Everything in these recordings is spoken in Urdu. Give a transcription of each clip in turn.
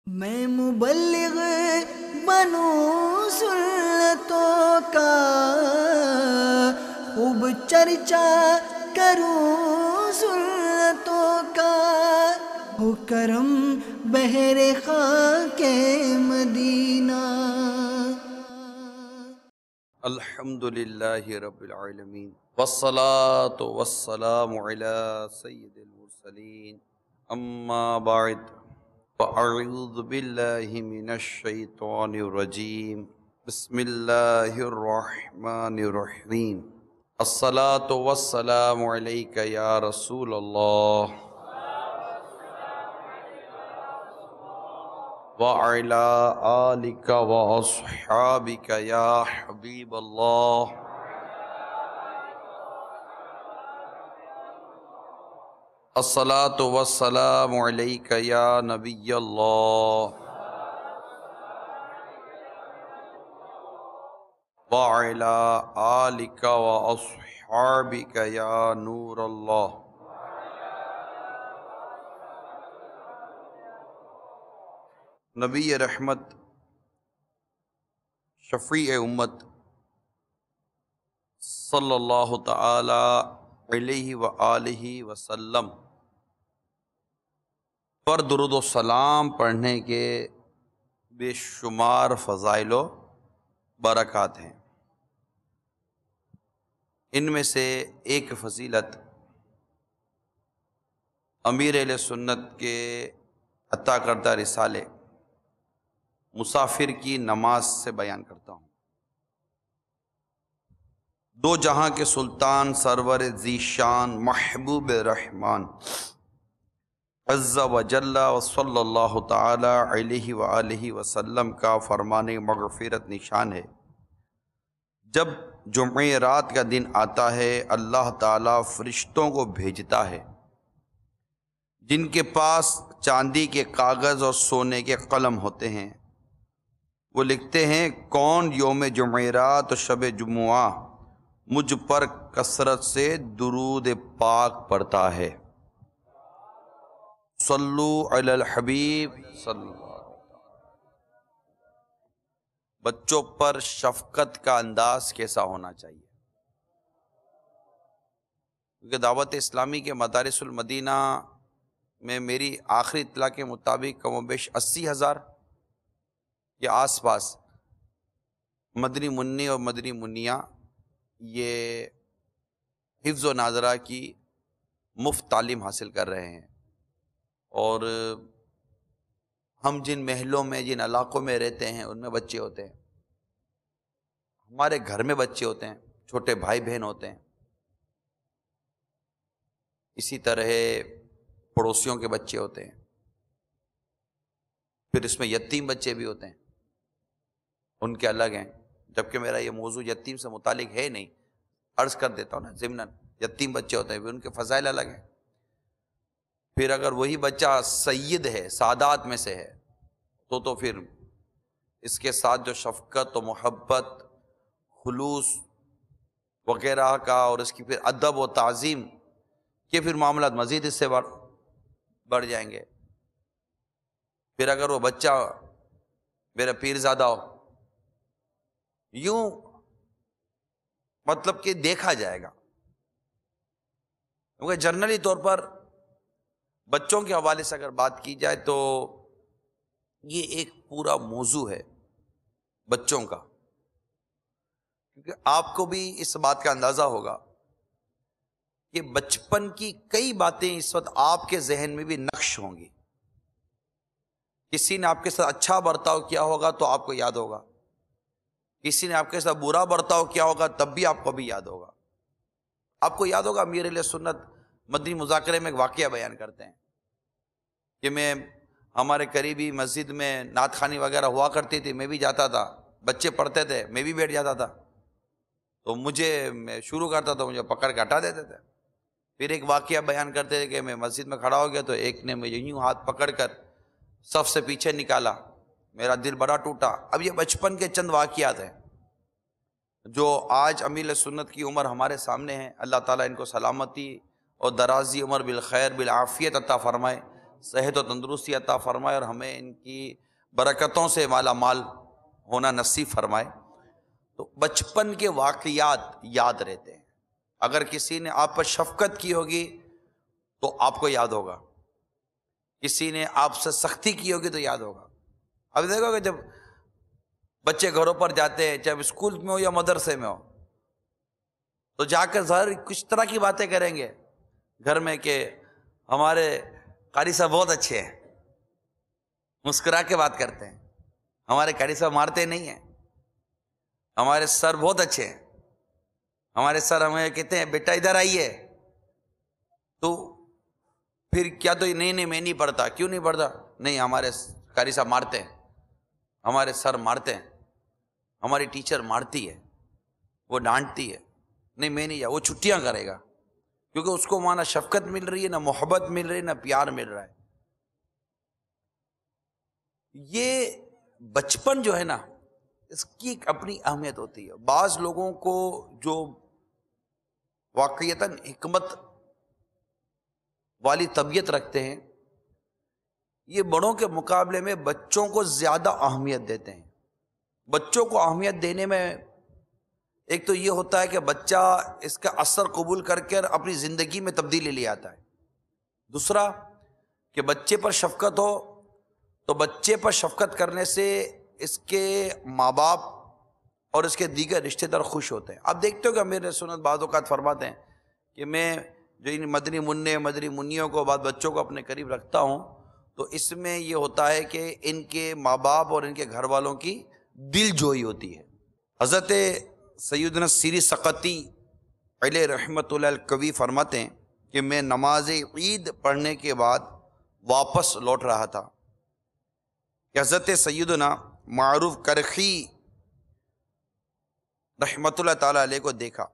میں مبلغ بنوں سنتوں کا، خوب چرچا کروں سنتوں کا، ہو کرم بہر خاک مدینہ۔ الحمد للہ رب العالمین والصلاة والسلام علی سید المرسلین، اما بعد فاعوذ باللہ من الشیطان الرجیم، بسم اللہ الرحمن الرحیم۔ الصلاة والسلام علیک یا رسول اللہ وعلی آلک واصحابک یا حبیب اللہ۔ الصلاة والسلام علیک یا نبی اللہ وعلی آلک واصحابک یا نور اللہ۔ نبی رحمت، شفیع امت صلی اللہ تعالی علیہ وآلہ وسلم پر درود و سلام پڑھنے کے بے شمار فضائل و برکات ہیں۔ ان میں سے ایک فضیلت امیر اہل سنت کے عطا کردہ رسالے مسافر کی نماز سے بیان کرتا ہوں۔ دو جہاں کے سلطان سرور ذی شان محبوب رحمان عز و جل و صلی اللہ تعالی علیہ وآلہ وسلم کا فرمان مغفرت نشان ہے، جب جمعرات کا دن آتا ہے اللہ تعالیٰ فرشتوں کو بھیجتا ہے جن کے پاس چاندی کے کاغذ اور سونے کے قلم ہوتے ہیں۔ وہ لکھتے ہیں کون یوم جمعرات و شب جمعہ مجھ پر کثرت سے درود پاک پڑھتا ہے۔ صلو علی الحبیب صلی اللہ علیہ وسلم۔ بچوں پر شفقت کا انداز کیسا ہونا چاہیے؟ کیونکہ دعوت اسلامی کے مدارس المدینہ میں میری آخری اطلاع کے مطابق کم و بیش 80,000 کے آس پاس مدنی منی اور مدنی منیاں یہ حفظ و ناظرہ کی مفت تعلیم حاصل کر رہے ہیں، اور ہم جن محلوں میں جن علاقوں میں رہتے ہیں ان میں بچے ہوتے ہیں، ہمارے گھر میں بچے ہوتے ہیں، چھوٹے بھائی بہن ہوتے ہیں، اسی طرح پڑوسیوں کے بچے ہوتے ہیں، پھر اس میں یتیم بچے بھی ہوتے ہیں، ان کے الگ ہیں۔ جبکہ میرا یہ موضوع یتیم سے متعلق ہے نہیں، عرض کر دیتا ہوں نا ضمناً، یتیم بچے ہوتے ہیں بھی ان کے فضائل الگ ہیں۔ پھر اگر وہی بچہ سید ہے، سادات میں سے ہے، تو پھر اس کے ساتھ جو شفقت و محبت، خلوص وغیرہ کا، اور اس کی پھر ادب و تعظیم کے پھر معاملات مزید اس سے بڑھ جائیں گے۔ پھر اگر وہ بچہ میرا پیرزادہ ہو، یوں مطلب کہ دیکھا جائے گا، کیونکہ جنرلی طور پر بچوں کے حوالے سے اگر بات کی جائے تو یہ ایک پورا موضوع ہے بچوں کا، کیونکہ آپ کو بھی اس بات کا اندازہ ہوگا کہ بچپن کی کئی باتیں اس وقت آپ کے ذہن میں بھی نقش ہوں گی۔ کسی نے آپ کے ساتھ اچھا برتاؤ کیا ہوگا تو آپ کو یاد ہوگا، کسی نے آپ کے ساتھ برا برتاؤ کیا ہوگا تب بھی آپ کو بھی یاد ہوگا۔ آپ کو یاد ہوگا امیر اہل سنت مدنی مذاکرے میں ایک واقعہ بیان کرتے ہیں کہ ہمارے قریبی مسجد میں نعت خوانی وغیرہ ہوا کرتی تھی، میں بھی جاتا تھا، بچے پڑھتے تھے، میں بھی بیٹھ جاتا تھا، تو میں شروع کرتا تو مجھے پکڑ کے ہٹا دیتے تھے۔ پھر ایک واقعہ بیان کرتے تھے کہ میں مسجد میں کھڑا ہو گیا تو ایک نے مجھے یوں ہاتھ پکڑ کر صف سے پیچھے نکالا، میرا دل بڑا ٹوٹا۔ اب یہ بچپن کے چند واقعات ہیں جو آج امیر سنت کی عمر ہمارے سامنے ہیں۔ اللہ تعالیٰ ان کو سلامتی اور درازی عمر بالخیر بالعافیت عطا فرمائے، صحت و تندرستی عطا فرمائے اور ہمیں ان کی برکتوں سے مالا مال ہونا نصیب فرمائے۔ تو بچپن کے واقعات یاد رہتے ہیں۔ اگر کسی نے آپ پر شفقت کی ہوگی تو آپ کو یاد ہوگا، کسی نے آپ سے سختی کی ہوگی تو یاد ہوگا۔ اب دیکھو کہ جب بچے گھروں پر جاتے ہیں، چاہے اسکول میں ہو یا مدرسے میں ہو، تو جا کر ظاہر کچھ طرح کی باتیں کریں گے گھر میں کہ ہمارے قاری صاحب بہت اچھے ہیں، مسکرا کے بات کرتے ہیں، ہمارے قاری صاحب مارتے نہیں ہیں، ہمارے سر بہت اچھے ہیں، ہمارے سر ہمیں کہتے ہیں بیٹا ادھر آئیے، تو پھر کیا تو نہیں میں نہیں پڑھتا، کیوں نہیں پڑھتا؟ نہیں ہمارے قاری صاحب مارتے ہیں، ہمارے سر مارتے ہیں، ہماری ٹیچر مارتی ہے، وہ ڈانٹتی ہے، نہیں میں نہیں جا، وہ چھٹیاں کرے گا، کیونکہ اس کو وہاں نہ شفقت مل رہی ہے، نہ محبت مل رہی ہے، نہ پیار مل رہا ہے۔ یہ بچپن جو ہے نا، اس کی ایک اپنی اہمیت ہوتی ہے۔ بعض لوگوں کو جو واقعتاً حکمت والی طبیعت رکھتے ہیں، یہ بڑوں کے مقابلے میں بچوں کو زیادہ اہمیت دیتے ہیں۔ بچوں کو اہمیت دینے میں ایک تو یہ ہوتا ہے کہ بچہ اس کا اثر قبول کر کے اپنی زندگی میں تبدیلی لے آتا ہے۔ دوسرا کہ بچے پر شفقت ہو تو بچے پر شفقت کرنے سے اس کے ماں باپ اور اس کے دیگر رشتہ دار خوش ہوتے ہیں۔ آپ دیکھتے ہو کہ امیر سنت بعض اوقات فرماتے ہیں کہ میں جو ان مدنی منع مدنی منیوں کو بعض بچوں کو اپنے قریب رکھتا ہوں، تو اس میں یہ ہوتا ہے کہ ان کے ماں باپ اور ان کے گھر والوں کی دل جوئی ہوتی ہے۔ حضرت سیدنا سیری سقطی علیہ رحمۃ اللہ الکوی فرماتے ہیں کہ میں نماز عید پڑھنے کے بعد واپس لوٹ رہا تھا کہ حضرت سیدنا معروف کرخی رحمۃ اللہ تعالی علیہ کو دیکھا۔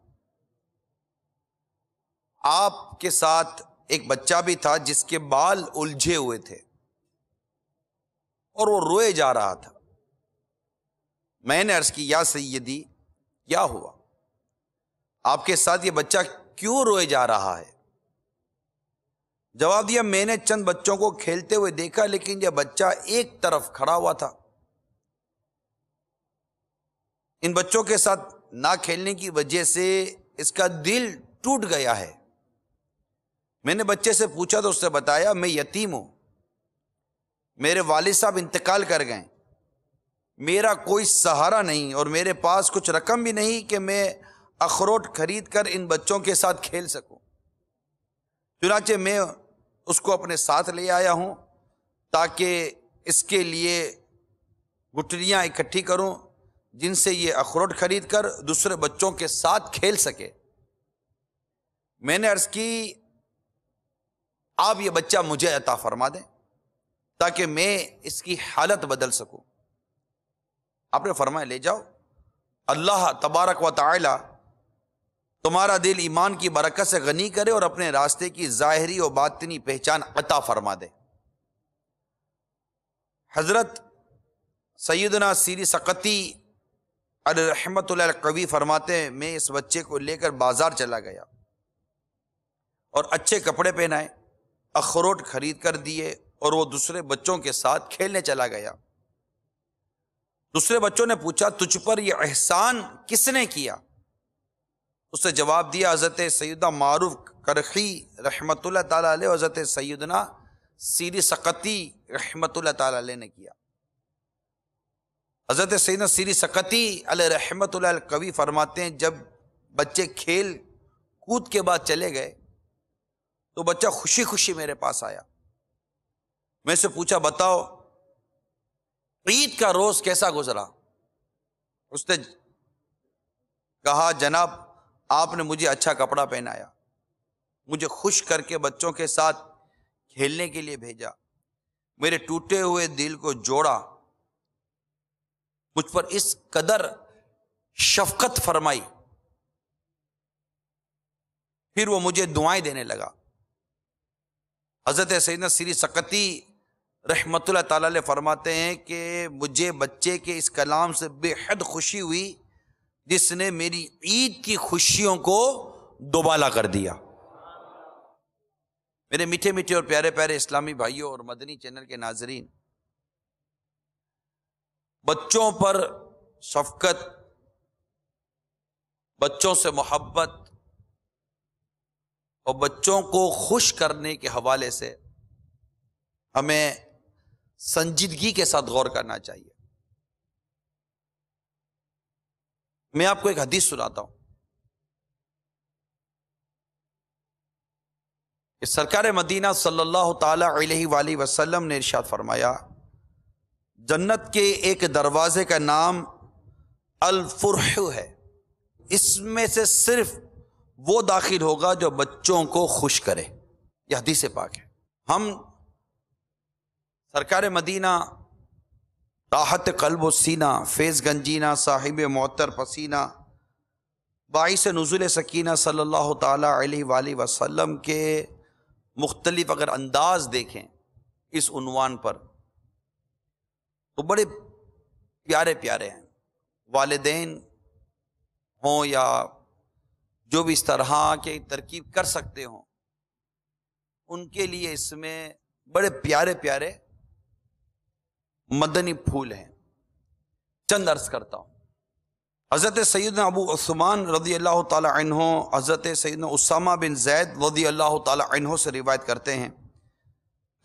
آپ کے ساتھ ایک بچہ بھی تھا جس کے بال الجھے ہوئے تھے اور وہ روئے جا رہا تھا۔ میں نے عرض کی یا سیدی کیا ہوا؟ آپ کے ساتھ یہ بچہ کیوں روئے جا رہا ہے؟ جواب دیا میں نے چند بچوں کو کھیلتے ہوئے دیکھا، لیکن یہ بچہ ایک طرف کھڑا ہوا تھا۔ ان بچوں کے ساتھ نہ کھیلنے کی وجہ سے اس کا دل ٹوٹ گیا ہے۔ میں نے بچے سے پوچھا تو اس نے بتایا میں یتیم ہوں، میرے والد صاحب انتقال کر گئے، میرا کوئی سہارا نہیں اور میرے پاس کچھ رقم بھی نہیں کہ میں اخروٹ خرید کر ان بچوں کے ساتھ کھیل سکوں۔ چنانچہ میں اس کو اپنے ساتھ لے آیا ہوں تاکہ اس کے لیے گٹھلیاں اکٹھی کروں جن سے یہ اخروٹ خرید کر دوسرے بچوں کے ساتھ کھیل سکے۔ میں نے عرض کی آپ یہ بچہ مجھے عطا فرما دیں تاکہ میں اس کی حالت بدل سکوں۔ آپ نے فرمایا لے جاؤ، اللہ تبارک و تعالی تمہارا دل ایمان کی برکت سے غنی کرے اور اپنے راستے کی ظاہری و باطنی پہچان عطا فرما دے۔ حضرت سیدنا سیری سقطی علیہ رحمۃ اللہ القوی فرماتے ہیں میں اس بچے کو لے کر بازار چلا گیا اور اچھے کپڑے پہنائے، اخروٹ خرید کر دیے اور وہ دوسرے بچوں کے ساتھ کھیلنے چلا گیا۔ دوسرے بچوں نے پوچھا تجھ پر یہ احسان کس نے کیا؟ اس نے جواب دیا حضرت سیدنا معروف کرخی رحمۃ اللہ تعالی علیہ اور حضرت سیدنا سیری سقطی رحمۃ اللہ تعالی علیہ نے کیا۔ حضرت سیدنا سیری سقطی علیہ رحمۃ اللہ القوی فرماتے ہیں جب بچے کھیل کود کے بعد چلے گئے تو بچہ خوشی خوشی میرے پاس آیا۔ میں سے پوچھا بتاؤ عید کا روز کیسا گزرا؟ اس نے کہا جناب آپ نے مجھے اچھا کپڑا پہنایا، مجھے خوش کر کے بچوں کے ساتھ کھیلنے کے لیے بھیجا، میرے ٹوٹے ہوئے دل کو جوڑا، مجھ پر اس قدر شفقت فرمائی، پھر وہ مجھے دعائیں دینے لگا۔ حضرت سیدنا سیری سقطی رحمت اللہ تعالی علیہ فرماتے ہیں کہ مجھے بچے کے اس کلام سے بے حد خوشی ہوئی جس نے میری عید کی خوشیوں کو دوبالا کر دیا۔ میرے میٹھے میٹھے اور پیارے پیارے اسلامی بھائیوں اور مدنی چینل کے ناظرین، بچوں پر شفقت، بچوں سے محبت اور بچوں کو خوش کرنے کے حوالے سے ہمیں سنجیدگی کے ساتھ غور کرنا چاہیے۔ میں آپ کو ایک حدیث سناتا ہوں کہ سرکار مدینہ صلی اللہ تعالی علیہ وآلہ وسلم نے ارشاد فرمایا، جنت کے ایک دروازے کا نام الفرح ہے، اس میں سے صرف وہ داخل ہوگا جو بچوں کو خوش کرے۔ یہ حدیث پاک ہے۔ ہم سرکار مدینہ راحت قلب و سینہ، فیض گنجینہ، صاحب معطر پسینہ، باعث نزول سکینہ صلی اللہ تعالی علیہ وآلہ وسلم کے مختلف اگر انداز دیکھیں اس عنوان پر تو بڑے پیارے پیارے ہیں۔ والدین ہوں یا جو بھی اس طرح کے ترکیب کر سکتے ہوں، ان کے لیے اس میں بڑے پیارے پیارے مدنی پھول ہیں۔ چند عرض کرتا ہوں۔ حضرت سیدنا ابو عثمان رضی اللہ تعالی عنہ حضرت سیدنا اسامہ بن زید رضی اللہ تعالی عنہ سے روایت کرتے ہیں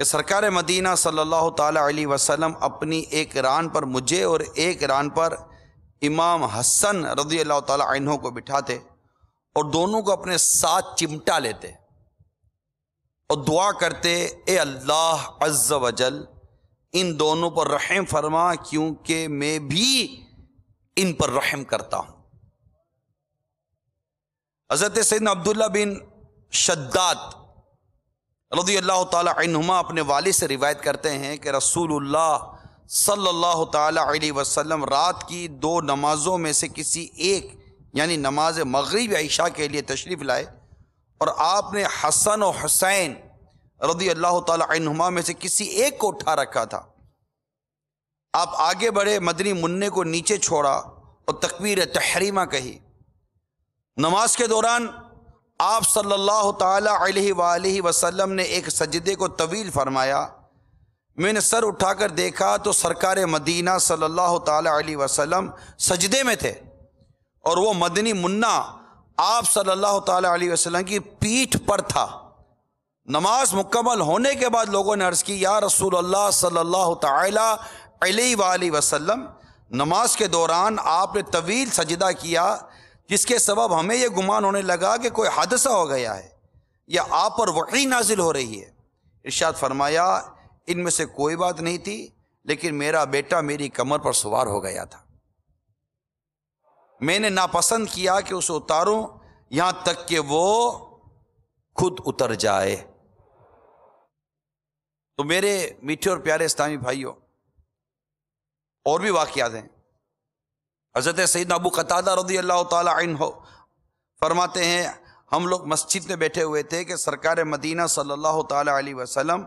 کہ سرکار مدینہ صلی اللہ تعالی علیہ وسلم اپنی ایک ران پر مجھے اور ایک ران پر امام حسن رضی اللہ تعالی عنہ کو بٹھاتے اور دونوں کو اپنے ساتھ چمٹا لیتے اور دعا کرتے، اے اللہ عز و جل ان دونوں پر رحم فرما کیونکہ میں بھی ان پر رحم کرتا ہوں۔ حضرت سیدنا عبداللہ بن شداد رضی اللہ تعالی عنہما اپنے والد سے روایت کرتے ہیں کہ رسول اللہ صلی اللہ تعالی علیہ وسلم رات کی 2 نمازوں میں سے کسی ایک یعنی نماز مغرب یا عشاء کے لیے تشریف لائے اور آپ نے حسن و حسین رضی اللہ تعالی عنہما میں سے کسی ایک کو اٹھا رکھا تھا۔ آپ آگے بڑھے، مدنی منع کو نیچے چھوڑا اور تکبیر تحریمہ کہی۔ نماز کے دوران آپ صلی اللہ تعالی علیہ وآلہ وسلم نے ایک سجدے کو طویل فرمایا۔ میں نے سر اٹھا کر دیکھا تو سرکار مدینہ صلی اللہ تعالی علیہ وسلم سجدے میں تھے اور وہ مدنی منع آپ صلی اللہ تعالی علیہ وسلم کی پیٹھ پر تھا۔ نماز مکمل ہونے کے بعد لوگوں نے عرض کی، یا رسول اللہ صلی اللہ تعالی علیہ وآلہ وسلم، نماز کے دوران آپ نے طویل سجدہ کیا جس کے سبب ہمیں یہ گمان ہونے لگا کہ کوئی حادثہ ہو گیا ہے یا آپ پر وحی نازل ہو رہی ہے۔ ارشاد فرمایا، ان میں سے کوئی بات نہیں تھی، لیکن میرا بیٹا میری کمر پر سوار ہو گیا تھا، میں نے ناپسند کیا کہ اسے اتاروں یہاں تک کہ وہ خود اتر جائے۔ تو میرے میٹھے اور پیارے اسلامی بھائیوں، اور بھی واقعات ہیں۔ حضرت سیدنا ابو قتادہ رضی اللہ تعالی عنہ فرماتے ہیں، ہم لوگ مسجد میں بیٹھے ہوئے تھے کہ سرکار مدینہ صلی اللہ تعالی علیہ وسلم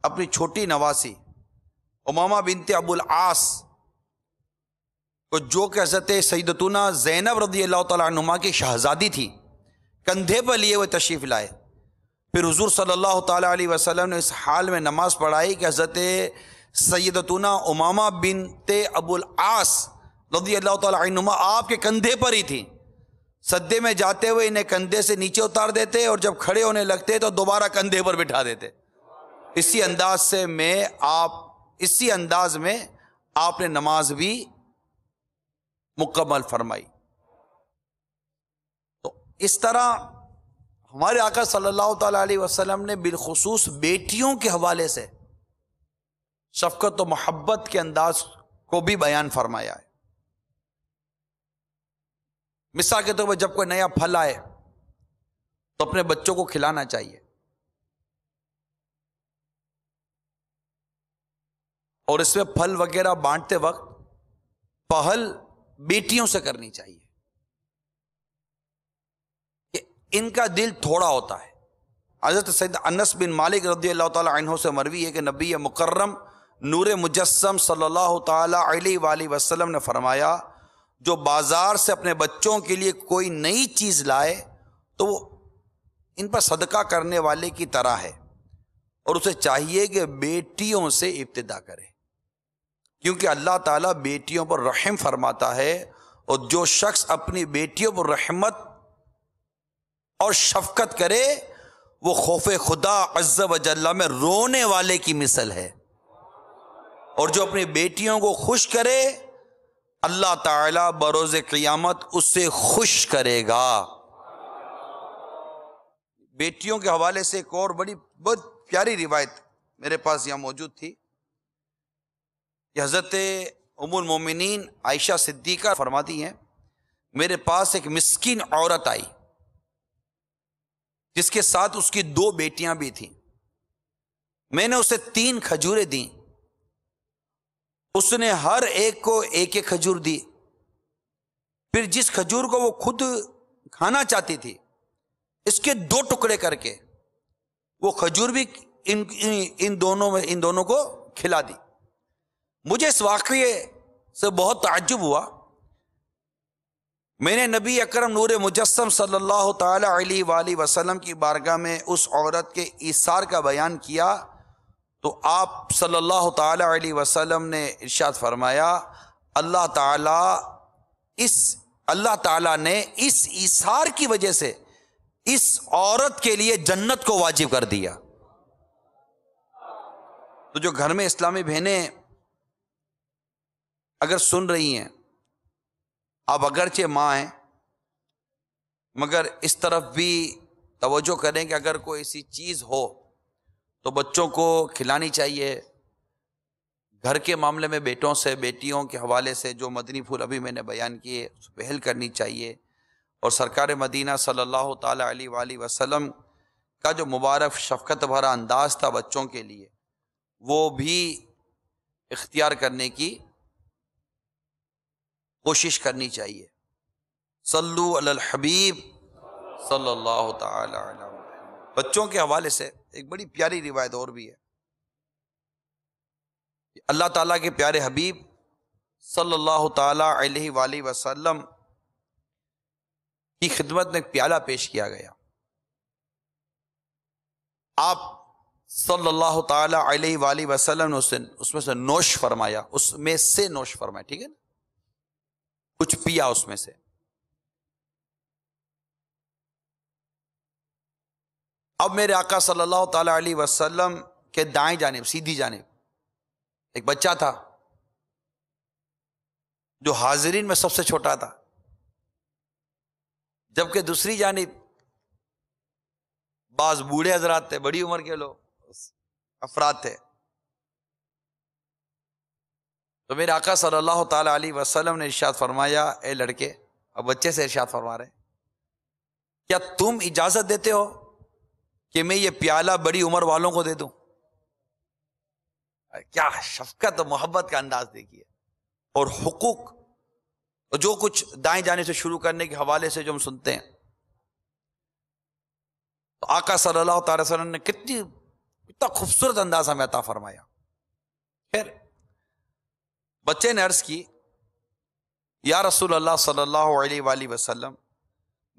اپنی چھوٹی نواسی امامہ بنت ابو العاص کو، جو کہ حضرت سیدتنا زینب رضی اللہ تعالی عنہما کی شہزادی تھی، کندھے پر لیے ہوئے تشریف لائے۔ پھر حضور صلی اللہ تعالی علیہ وسلم نے اس حال میں نماز پڑھائی کہ حضرت سیدتنا امامہ بنت ابو العاص رضی اللہ تعالی عنہما آپ کے کندھے پر ہی تھی۔ سجدے میں جاتے ہوئے انہیں کندھے سے نیچے اتار دیتے اور جب کھڑے ہونے لگتے تو دوبارہ کندھے پر بٹھا دیتے۔ اسی انداز میں آپ نے نماز بھی مکمل فرمائی۔ تو اس طرح ہمارے آقا صلی اللہ تعالی علیہ وسلم نے بالخصوص بیٹیوں کے حوالے سے شفقت و محبت کے انداز کو بھی بیان فرمایا ہے۔ مثال کے طور پر جب کوئی نیا پھل آئے تو اپنے بچوں کو کھلانا چاہیے، اور اس میں پھل وغیرہ بانٹتے وقت پہل بیٹیوں سے کرنی چاہیے کہ ان کا دل تھوڑا ہوتا ہے۔ حضرت سید انس بن مالک رضی اللہ تعالی عنہ سے مروی ہے کہ نبی مکرم نور مجسم صلی اللہ تعالی علیہ وآلہ وسلم نے فرمایا، جو بازار سے اپنے بچوں کے لیے کوئی نئی چیز لائے تو وہ ان پر صدقہ کرنے والے کی طرح ہے، اور اسے چاہیے کہ بیٹیوں سے ابتدا کرے، کیونکہ اللہ تعالیٰ بیٹیوں پر رحم فرماتا ہے، اور جو شخص اپنی بیٹیوں پر رحمت اور شفقت کرے وہ خوف خدا عز و جل میں رونے والے کی مثل ہے، اور جو اپنی بیٹیوں کو خوش کرے اللہ تعالیٰ بروز قیامت اس سے خوش کرے گا۔ بیٹیوں کے حوالے سے ایک اور بہت پیاری روایت میرے پاس یہاں موجود تھی کہ حضرت ام المومنین عائشہ صدیقہ فرماتی ہیں، میرے پاس ایک مسکین عورت آئی جس کے ساتھ اس کی 2 بیٹیاں بھی تھیں، میں نے اسے 3 کھجوریں دیں، اس نے ہر ایک کو ایک ایک کھجور دی، پھر جس کھجور کو وہ خود کھانا چاہتی تھی اس کے 2 ٹکڑے کر کے وہ کھجور بھی ان دونوں کو کھلا دی۔ مجھے اس واقعے سے بہت تعجب ہوا، میں نے نبی اکرم نور مجسم صلی اللہ تعالی علیہ وآلہ وسلم کی بارگاہ میں اس عورت کے ایثار کا بیان کیا تو آپ صلی اللہ تعالی علیہ وسلم نے ارشاد فرمایا، اللہ تعالی نے اس ایثار کی وجہ سے اس عورت کے لیے جنت کو واجب کر دیا۔ تو جو گھر میں اسلامی بہنیں اگر سن رہی ہیں، آپ اگرچہ ماں ہیں مگر اس طرف بھی توجہ کریں کہ اگر کوئی ایسی چیز ہو تو بچوں کو کھلانی چاہیے۔ گھر کے معاملے میں بیٹوں سے بیٹیوں کے حوالے سے جو مدنی پھول ابھی میں نے بیان کیے اس پہ پہل کرنی چاہیے، اور سرکار مدینہ صلی اللہ تعالی علیہ وآلہ وسلم کا جو مبارک شفقت بھرا انداز تھا بچوں کے لیے وہ بھی اختیار کرنے کی کوشش کرنی چاہیے۔ صلو علی الحبیب صلی اللہ تعالی علیہ وسلم۔ بچوں کے حوالے سے ایک بڑی پیاری روایت اور بھی ہے، اللہ تعالیٰ کے پیارے حبیب صلی اللہ تعالی علیہ وآلہ وسلم کی خدمت میں ایک پیالہ پیش کیا گیا، آپ صلی اللہ تعالی علیہ وآلہ وسلم نے اس میں سے نوش فرمایا، اس میں سے نوش فرمایا، ٹھیک ہے نا، کچھ پیا اس میں سے۔ اب میرے آقا صلی اللہ تعالی علیہ وسلم کے دائیں جانب سیدھی جانب ایک بچہ تھا جو حاضرین میں سب سے چھوٹا تھا، جبکہ دوسری جانب بعض بوڑھے حضرات تھے، بڑی عمر کے لوگ افراد تھے۔ تو میرے آقا صلی اللہ تعالی علیہ وسلم نے ارشاد فرمایا، اے لڑکے، اب بچے سے ارشاد فرما رہے ہیں، کیا تم اجازت دیتے ہو کہ میں یہ پیالہ بڑی عمر والوں کو دے دوں؟ کیا شفقت و محبت کا انداز دیکھیے، اور حقوق اور جو کچھ دائیں جانے سے شروع کرنے کے حوالے سے جو ہم سنتے ہیں، تو آقا صلی اللہ تعالی وسلم نے کتنا خوبصورت انداز ہمیں عطا فرمایا۔ پھر بچے نے عرض کی، یا رسول اللہ صلی اللہ علیہ وآلہ وسلم،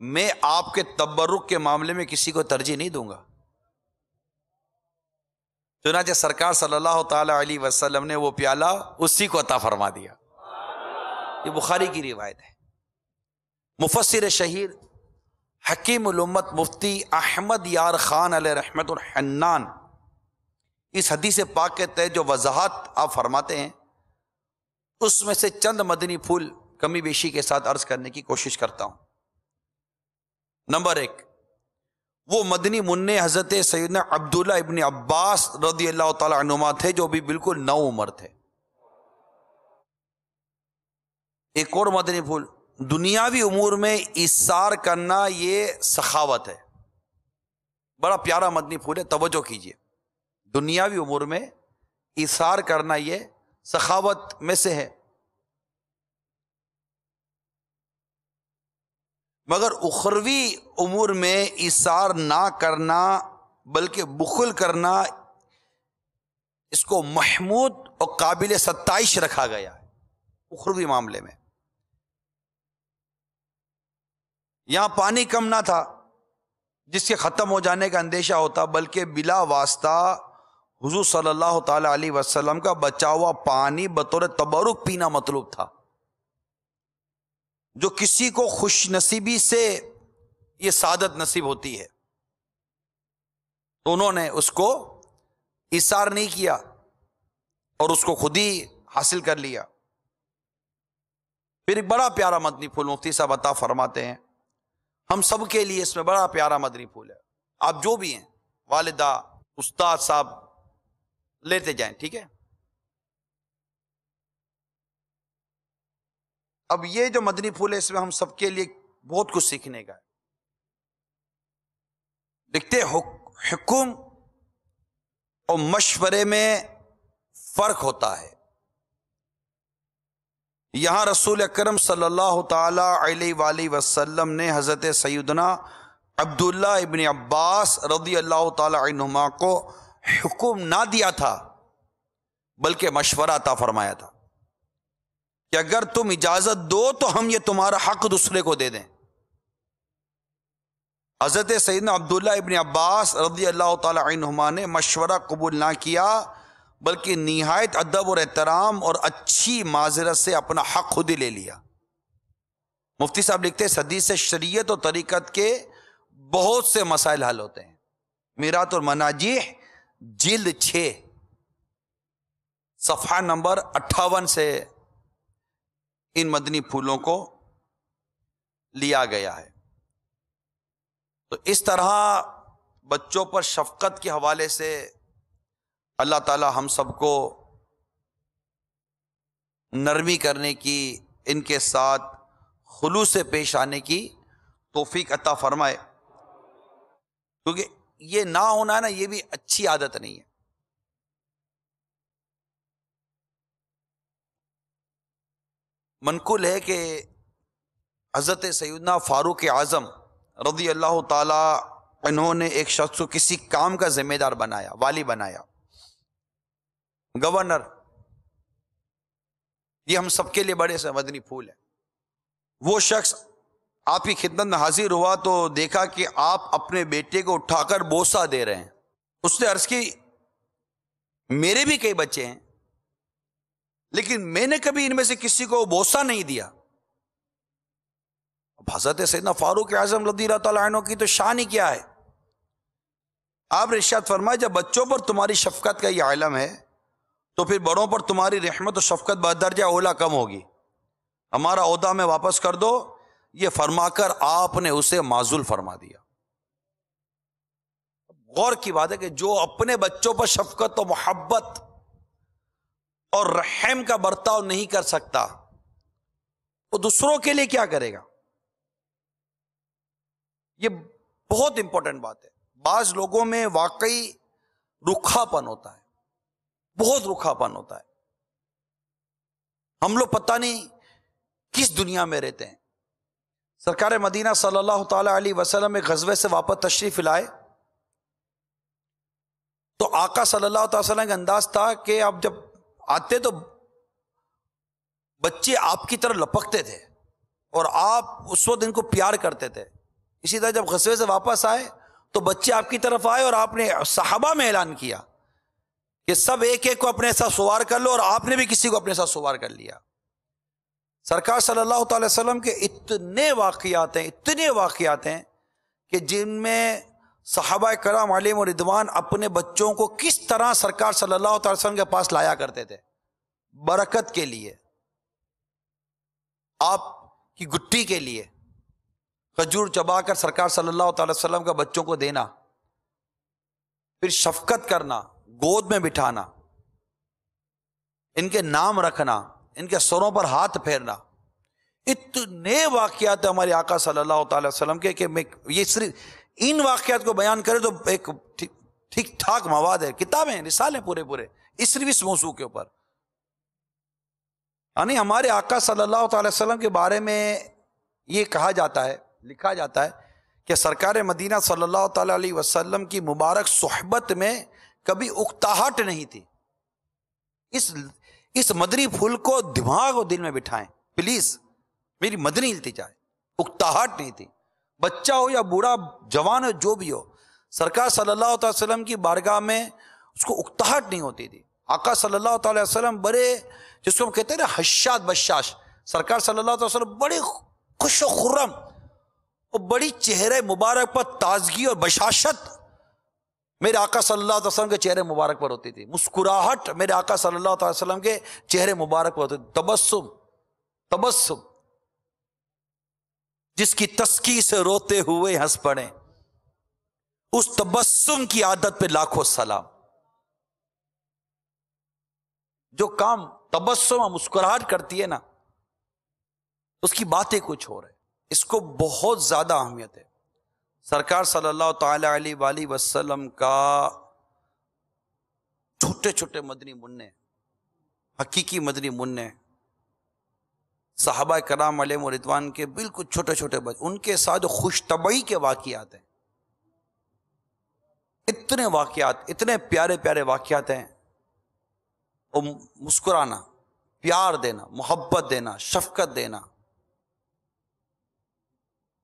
میں آپ کے تبرک کے معاملے میں کسی کو ترجیح نہیں دوں گا۔ چنانچہ سرکار صلی اللہ تعالی علیہ وسلم نے وہ پیالہ اسی کو عطا فرما دیا۔ یہ بخاری کی روایت ہے۔ مفسر شہیر حکیم الامت مفتی احمد یار خان علیہ رحمت الحنان اس حدیث پاک کے تحت جو وضاحت آپ فرماتے ہیں اس میں سے چند مدنی پھول کمی بیشی کے ساتھ عرض کرنے کی کوشش کرتا ہوں۔ نمبر 1، وہ مدنی منع حضرت سیدنا عبداللہ ابن عباس رضی اللہ تعالی عنہما تھے جو بھی بالکل نو عمر تھے۔ ایک اور مدنی پھول، دنیاوی امور میں ایثار کرنا یہ سخاوت ہے۔ بڑا پیارا مدنی پھول ہے، توجہ کیجئے۔ دنیاوی امور میں ایثار کرنا یہ سخاوت میں سے ہے، مگر اخروی امور میں ایثار نہ کرنا بلکہ بخل کرنا اس کو محمود اور قابل ستائش رکھا گیا ہے اخروی معاملے میں۔ یہاں پانی کم نہ تھا جس کے ختم ہو جانے کا اندیشہ ہوتا، بلکہ بلا واسطہ حضور صلی اللہ تعالی علیہ وسلم کا بچا ہوا پانی بطور تبرک پینا مطلوب تھا، جو کسی کو خوش نصیبی سے یہ سعادت نصیب ہوتی ہے، تو انہوں نے اس کو ایثار نہیں کیا اور اس کو خود ہی حاصل کر لیا۔ پھر ایک بڑا پیارا مدنی پھول مفتی صاحب عطا فرماتے ہیں ہم سب کے لیے، اس میں بڑا پیارا مدنی پھول ہے، آپ جو بھی ہیں، والدہ، استاد صاحب، لیتے جائیں، ٹھیک ہے۔ اب یہ جو مدنی پھول ہے اس میں ہم سب کے لیے بہت کچھ سیکھنے کا ہے۔ دیکھتے حکم اور مشورے میں فرق ہوتا ہے۔ یہاں رسول اکرم صلی اللہ تعالی علیہ وآلہ وسلم نے حضرت سیدنا عبداللہ ابن عباس رضی اللہ تعالی عنہما کو حکم نہ دیا تھا بلکہ مشورہ عطا فرمایا تھا کہ اگر تم اجازت دو تو ہم یہ تمہارا حق دوسرے کو دے دیں۔ حضرت سیدنا عبداللہ ابن عباس رضی اللہ تعالی عنہما نے مشورہ قبول نہ کیا بلکہ نہایت ادب اور احترام اور اچھی معذرت سے اپنا حق خود ہی لے لیا۔ مفتی صاحب لکھتے ہیں حدیث سے شریعت اور طریقت کے بہت سے مسائل حل ہوتے ہیں۔ میرات المناجیح جلد 6 صفحہ نمبر 58 سے ان مدنی پھولوں کو لیا گیا ہے۔ تو اس طرح بچوں پر شفقت کے حوالے سے اللہ تعالی ہم سب کو نرمی کرنے کی، ان کے ساتھ خلوص سے پیش آنے کی توفیق عطا فرمائے، کیونکہ یہ نہ ہونا ہے نا، یہ بھی اچھی عادت نہیں ہے۔ منقول ہے کہ حضرت سیدنا فاروق اعظم رضی اللہ تعالی انہوں نے ایک شخص کو کسی کام کا ذمہ دار بنایا، والی بنایا، گورنر۔ یہ ہم سب کے لیے بڑے سے مدنی پھول ہے۔ وہ شخص آپ کی خدمت میں حاضر ہوا تو دیکھا کہ آپ اپنے بیٹے کو اٹھا کر بوسہ دے رہے ہیں۔ اس نے عرض کی میرے بھی کئی بچے ہیں لیکن میں نے کبھی ان میں سے کسی کو بوسہ نہیں دیا۔ اب حضرت سیدنا فاروق اعظم رضی اللہ تعالیٰ عنہ کی تو شان ہی کیا ہے۔ آپ نے ارشاد فرمایا جب بچوں پر تمہاری شفقت کا یہ علم ہے تو پھر بڑوں پر تمہاری رحمت و شفقت بدرجہ اولا کم ہوگی۔ ہمارا عہدہ میں واپس کر دو، یہ فرما کر آپ نے اسے معزول فرما دیا۔ غور کی بات ہے کہ جو اپنے بچوں پر شفقت و محبت اور رحم کا برتاؤ نہیں کر سکتا وہ دوسروں کے لیے کیا کرے گا؟ یہ بہت امپورٹنٹ بات ہے۔ بعض لوگوں میں واقعی رکھا پن ہوتا ہے، بہت رکھا پن ہوتا ہے۔ ہم لوگ پتہ نہیں کس دنیا میں رہتے ہیں۔ سرکار مدینہ صلی اللہ تعالی علیہ وسلم ایک غزوے سے واپس تشریف لائے تو آقا صلی اللہ تعالی وسلم کا انداز تھا کہ آپ جب آتے تو بچے آپ کی طرف لپکتے تھے اور آپ اس وقت ان کو پیار کرتے تھے۔ اسی طرح جب غزوے سے واپس آئے تو بچے آپ کی طرف آئے اور آپ نے صحابہ میں اعلان کیا کہ سب ایک ایک کو اپنے ساتھ سوار کر لو، اور آپ نے بھی کسی کو اپنے ساتھ سوار کر لیا۔ سرکار صلی اللہ تعالی وسلم کے اتنے واقعات ہیں کہ جن میں صحابہ کرام علیہم رضوان اپنے بچوں کو کس طرح سرکار صلی اللہ تعالی وسلم کے پاس لایا کرتے تھے برکت کے لیے، آپ کی گٹی کے لیے کھجور چبا کر سرکار صلی اللہ تعالی وسلم کا بچوں کو دینا، پھر شفقت کرنا، گود میں بٹھانا، ان کے نام رکھنا، ان کے سروں پر ہاتھ پھیرنا، اتنے واقعات ہمارے آقا صلی اللہ تعالی وسلم کے کہ میں یہ صرف ان واقعات کو بیان کرے تو ایک ٹھیک ٹھاک مواد ہے، کتابیں رسالے پورے صرف اس موضوع کے اوپر۔ یعنی ہمارے آقا صلی اللہ تعالی وسلم کے بارے میں یہ کہا جاتا ہے، لکھا جاتا ہے کہ سرکار مدینہ صلی اللہ تعالی علیہ وسلم کی مبارک صحبت میں کبھی اکتاہٹ نہیں تھی۔ اس مدنی پھول کو دماغ اور دل میں بٹھائیں پلیز، میری مدنی التجا ہے، اکتاہٹ نہیں تھی۔ بچہ ہو یا بوڑھا، جوان ہو، جو بھی ہو، سرکار صلی اللہ تعالی وسلم کی بارگاہ میں اس کو اکتاہٹ نہیں ہوتی تھی. آقا صلی اللہ تعالی وسلم بڑے، جس کو ہم کہتے ہیں نا حشاد بشاش، سرکار صلی اللہ تعالی وسلم بڑے خوش و خرم اور بڑی چہرے مبارک پر تازگی اور بشاشت میرے آقا صلی اللہ علیہ وسلم کے چہرے مبارک پر ہوتی تھی. مسکراہٹ میرے آقا صلی اللہ علیہ وسلم کے چہرے مبارک پر ہوتی تھی. تبسم جس کی تسکی سے روتے ہوئے ہنس پڑے، اس تبسم کی عادت پہ لاکھوں سلام. جو کام تبسم اور مسکراہٹ کرتی ہے نا، اس کی باتیں کچھ اور ہے. اس کو بہت زیادہ اہمیت ہے. سرکار صلی اللہ تعالی علیہ وآلہ وسلم کا چھوٹے چھوٹے مدنی منع، حقیقی مدنی منع، صحابہ کرام علیہ رضوان کے بالکل چھوٹے چھوٹے بچے، ان کے ساتھ جو خوش طبعی کے واقعات ہیں، اتنے واقعات، اتنے پیارے پیارے واقعات ہیں. اور مسکرانا، پیار دینا، محبت دینا، شفقت دینا،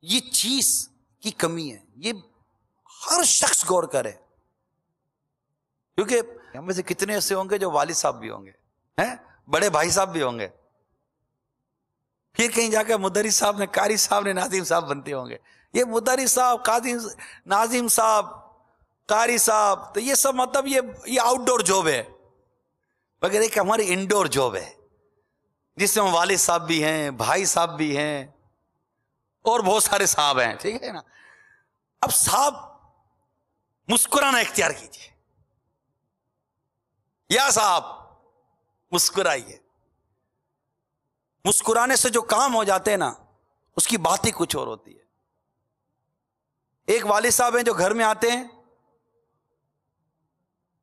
یہ چیز کی کمی ہے. یہ ہر شخص غور کرے، کیونکہ ہم میں سے کتنے ایسے ہوں گے جو والد صاحب بھی ہوں گے، بڑے بھائی صاحب بھی ہوں گے، پھر کہیں جا کے مدرس صاحب نے، قاری صاحب نے ناظم صاحب بنتے ہوں گے. یہ مدرس صاحب، قاضی، ناظم صاحب، قاری صاحب، تو یہ سب مطلب یہ آؤٹ ڈور جاب ہے، مگر ایک ہماری انڈور جاب ہے جس میں والد صاحب بھی ہیں، بھائی صاحب بھی ہیں، اور بہت سارے صاحب ہیں. ٹھیک ہے نا؟ اب صاحب مسکرانا اختیار کیجیے. یا صاحب مسکرائیے. مسکرانے سے جو کام ہو جاتے ہیں نا، اس کی بات ہی کچھ اور ہوتی ہے. ایک والد صاحب ہیں جو گھر میں آتے ہیں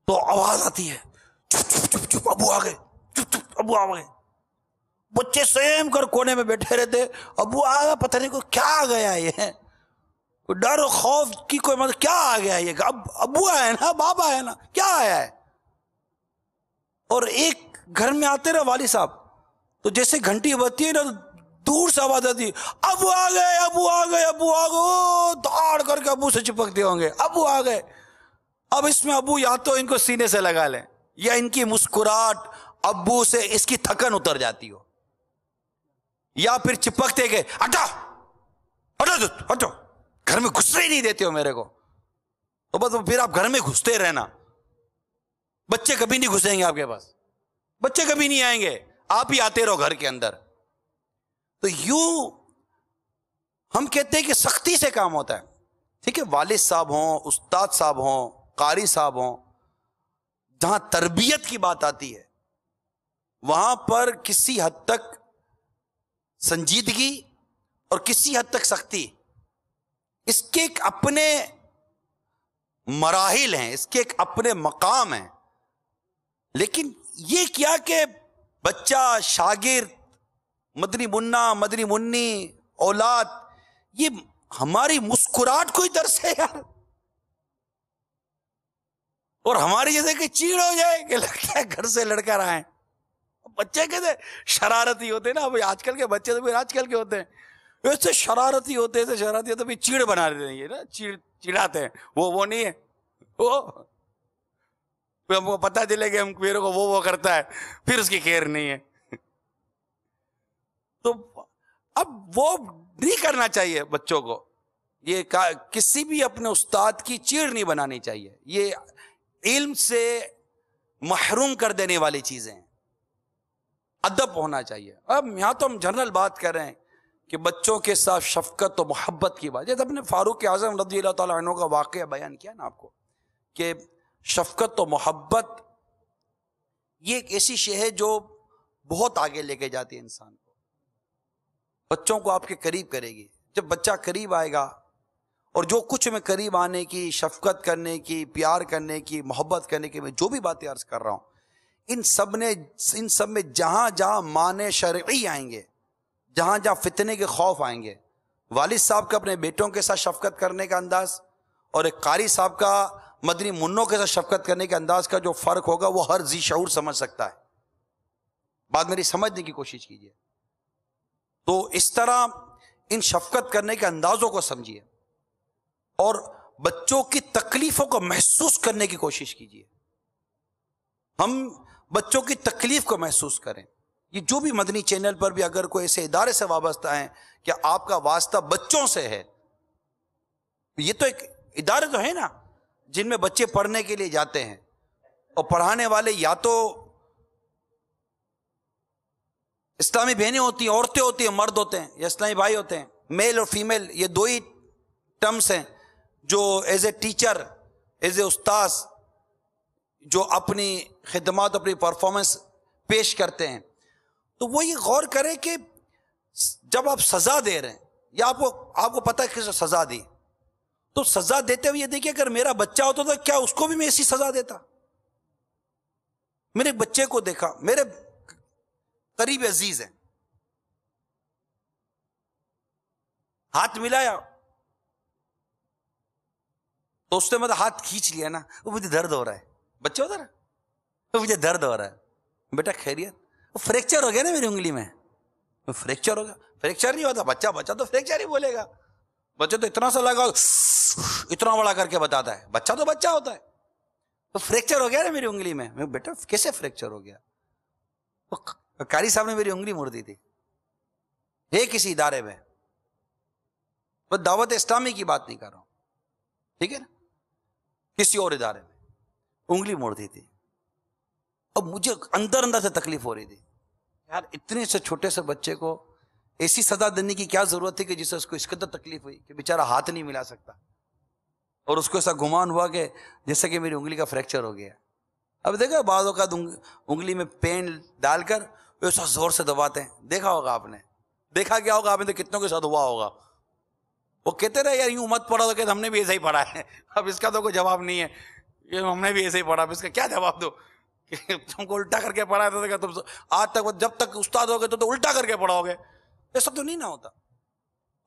تو آواز آتی ہے، چپ چپ چپ چپ ابو آ گئے، چپ چپ ابو آ گئے. بچے سیم کر کونے میں بیٹھے رہتے، ابو آ گیا، پتہ نہیں کوئی کیا آ گیا، یہ کوئی ڈر و خوف کی کوئی مطلب کیا آ گیا، یہ ابو آیا نا، بابا آیا نا، کیا آیا ہے. اور ایک گھر میں آتے رہے والد صاحب تو جیسے گھنٹی بجتی ہے نا، دور سے آواز آتی، ابو آ گئے، ابو آ گئے، ابو آ گئے، دوڑ کر کے ابو سے چپکتے ہوں گے، ابو آ گئے. اب اس میں ابو یا تو ان کو سینے سے لگا لیں، یا ان کی مسکراہٹ ابو سے اس کی تھکن اتر جاتی ہو، یا پھر چپکتے کہ ہٹو ہٹو ہٹو، گھر میں گھسنے ہی نہیں دیتے ہو میرے کو. تو بس پھر آپ گھر میں گھستے رہنا. بچے کبھی نہیں گھسیں گے آپ کے پاس، بچے کبھی نہیں آئیں گے، آپ ہی آتے رہو گھر کے اندر. تو یوں ہم کہتے ہیں کہ سختی سے کام ہوتا ہے. ٹھیک ہے، والد صاحب ہوں، استاد صاحب ہوں، قاری صاحب ہوں، جہاں تربیت کی بات آتی ہے وہاں پر کسی حد تک سنجیدگی اور کسی حد تک سختی، اس کے ایک اپنے مراحل ہیں، اس کے ایک اپنے مقام ہیں. لیکن یہ کیا کہ بچہ، شاگرد، مدنی منا، مدنی منی، اولاد، یہ ہماری مسکراہٹ کو ہی ترسے یار، اور ہماری جیسے کہ چیڑ ہو جائے کہ لگتا ہے گھر سے لڑکا رہا ہے. بچے کیسے شرارتی ہوتے ہیں نا، آج کل کے بچے تو پھر آج کل کے ہوتے ہیں، ایسے شرارتی ہوتے پھر چیڑ بنا دیتے ہیں، یہ نا چڑاتے ہیں، وہ نہیں ہے، وہ ہم کو پتہ چلے کہ ہم میرے کو وہ کرتا ہے، پھر اس کی خیر نہیں ہے. تو اب وہ نہیں کرنا چاہیے بچوں کو، یہ کسی بھی اپنے استاد کی چیڑ نہیں بنانی چاہیے. یہ علم سے محروم کر دینے والی چیزیں ہیں. ادب ہونا چاہیے. اب یہاں تو ہم جنرل بات کر رہے ہیں کہ بچوں کے ساتھ شفقت و محبت کی بات. جیسے اپنے فاروق اعظم رضی اللہ تعالیٰ عنہ کا واقعہ بیان کیا نا آپ کو، کہ شفقت و محبت یہ ایک ایسی شے ہے جو بہت آگے لے کے جاتی ہے انسان کو، بچوں کو آپ کے قریب کرے گی. جب بچہ قریب آئے گا اور جو کچھ میں قریب آنے کی، شفقت کرنے کی، پیار کرنے کی، محبت کرنے کی، میں جو بھی باتیں عرض کر رہا ہوں، ان سب میں جہاں جہاں معنی شرعی آئیں گے، جہاں جہاں فتنے کے خوف آئیں گے، والد صاحب کا اپنے بیٹوں کے ساتھ شفقت کرنے کا انداز اور ایک قاری صاحب کا مدنی منوں کے ساتھ شفقت کرنے کے انداز کا جو فرق ہوگا وہ ہر ذی شعور سمجھ سکتا ہے. بات میری سمجھنے کی کوشش کیجیے. تو اس طرح ان شفقت کرنے کے اندازوں کو سمجھیے اور بچوں کی تکلیفوں کو محسوس کرنے کی کوشش کیجیے. ہم بچوں کی تکلیف کو محسوس کریں. یہ جو بھی مدنی چینل پر بھی اگر کوئی ایسے ادارے سے وابستہ ہیں کہ آپ کا واسطہ بچوں سے ہے، یہ تو ایک ادارے تو ہیں نا جن میں بچے پڑھنے کے لیے جاتے ہیں، اور پڑھانے والے یا تو اسلامی بہنیں ہوتی ہیں، عورتیں ہوتی ہیں، مرد ہوتے ہیں، یا اسلامی بھائی ہوتے ہیں. میل اور فیمیل یہ دو ہی ٹرمز ہیں جو as a teacher, as a استاذ جو اپنی خدمات، اپنی پرفارمنس پیش کرتے ہیں. تو وہ یہ غور کرے کہ جب آپ سزا دے رہے ہیں یا آپ کو پتہ ہے کس سزا دی، تو سزا دیتے ہوئے یہ دیکھیے اگر میرا بچہ ہوتا تو کیا اس کو بھی میں ایسی سزا دیتا؟ میرے بچے کو دیکھا، میرے قریب عزیز ہیں، ہاتھ ملایا تو اس نے مطلب ہاتھ کھینچ لیا نا، وہ مجھے درد ہو رہا ہے. بچہ ہوتا نا، وہ مجھے درد ہو رہا ہے. بیٹا خیریت؟ وہ فریکچر ہو گیا نا میری انگلی میں، وہ فریکچر ہو گیا. فریکچر نہیں ہوتا، بچہ تو فریکچر ہی بولے گا. بچہ تو اتنا سا لگا، اتنا بڑا کر کے بتاتا ہے. بچہ تو بچہ ہوتا ہے. تو فریکچر ہو گیا نا میری انگلی میں. بیٹا کیسے فریکچر ہو گیا؟ قاری صاحب نے میری انگلی موڑ دی تھی کسی ادارے میں. وہ دعوت اسلامی کی بات نہیں کر رہا ہوں، ٹھیک ہے نا، کسی اور ادارے میں انگلی موڑ دی تھی. اب مجھے اندر سے تکلیف ہو رہی تھی، یار اتنے سے چھوٹے سے بچے کو ایسی سزا دینے کی کیا ضرورت تھی کہ جس سے اس کو اس قدر تکلیف ہوئی کہ بیچارہ ہاتھ نہیں ملا سکتا، اور اس کو ایسا گمان ہوا کہ جیسے کہ میری انگلی کا فریکچر ہو گیا. اب دیکھا بعض اوقات انگلی میں پین ڈال کر ایسا زور سے دباتے ہیں، دیکھا ہوگا آپ نے، دیکھا کیا ہوگا آپ نے تو کتنوں کے ساتھ ہوا ہوگا. وہ کہتے رہے یار یوں مت پڑھا، تو کہتے ہم نے بھی ایسا ہی پڑھا ہے. اب اس کا تو کوئی جواب نہیں ہے، یہ ہم نے بھی ایسے ہی پڑھا، اب اس کا کیا جواب دو کہ تم کو الٹا کر کے پڑھا تھا، تم آج تک جب تک استاد ہوگے تو الٹا کر کے پڑھاؤ گے. ایسا تو نہیں نہ ہوتا.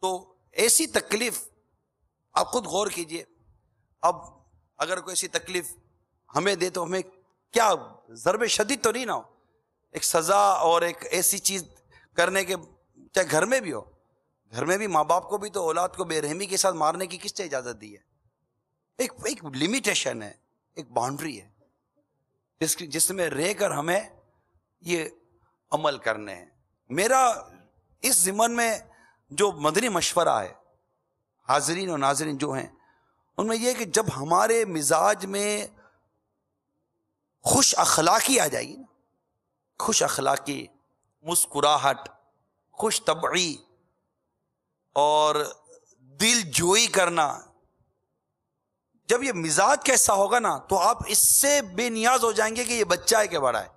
تو ایسی تکلیف آپ خود غور کیجئے. اب اگر کوئی ایسی تکلیف ہمیں دے تو ہمیں کیا ضرب شدید تو نہیں نہ ہو، ایک سزا اور ایک ایسی چیز کرنے کے، چاہے گھر میں بھی ہو. گھر میں بھی ماں باپ کو بھی تو اولاد کو بے رحمی کے ساتھ مارنے کی کس نے اجازت دی ہے؟ ایک لمیٹیشن ہے، ایک باؤنڈری ہے جس میں رہ کر ہمیں یہ عمل کرنے ہیں. میرا اس ضمن میں جو مدنی مشورہ ہے حاضرین اور ناظرین جو ہیں ان میں یہ کہ جب ہمارے مزاج میں خوش اخلاقی آ جائے گی نا، خوش اخلاقی، مسکراہٹ، خوش طبعی اور دل جوئی کرنا، جب یہ مزاج کیسا ہوگا نا تو آپ اس سے بے نیاز ہو جائیں گے کہ یہ بچہ ہے کہ بڑا ہے.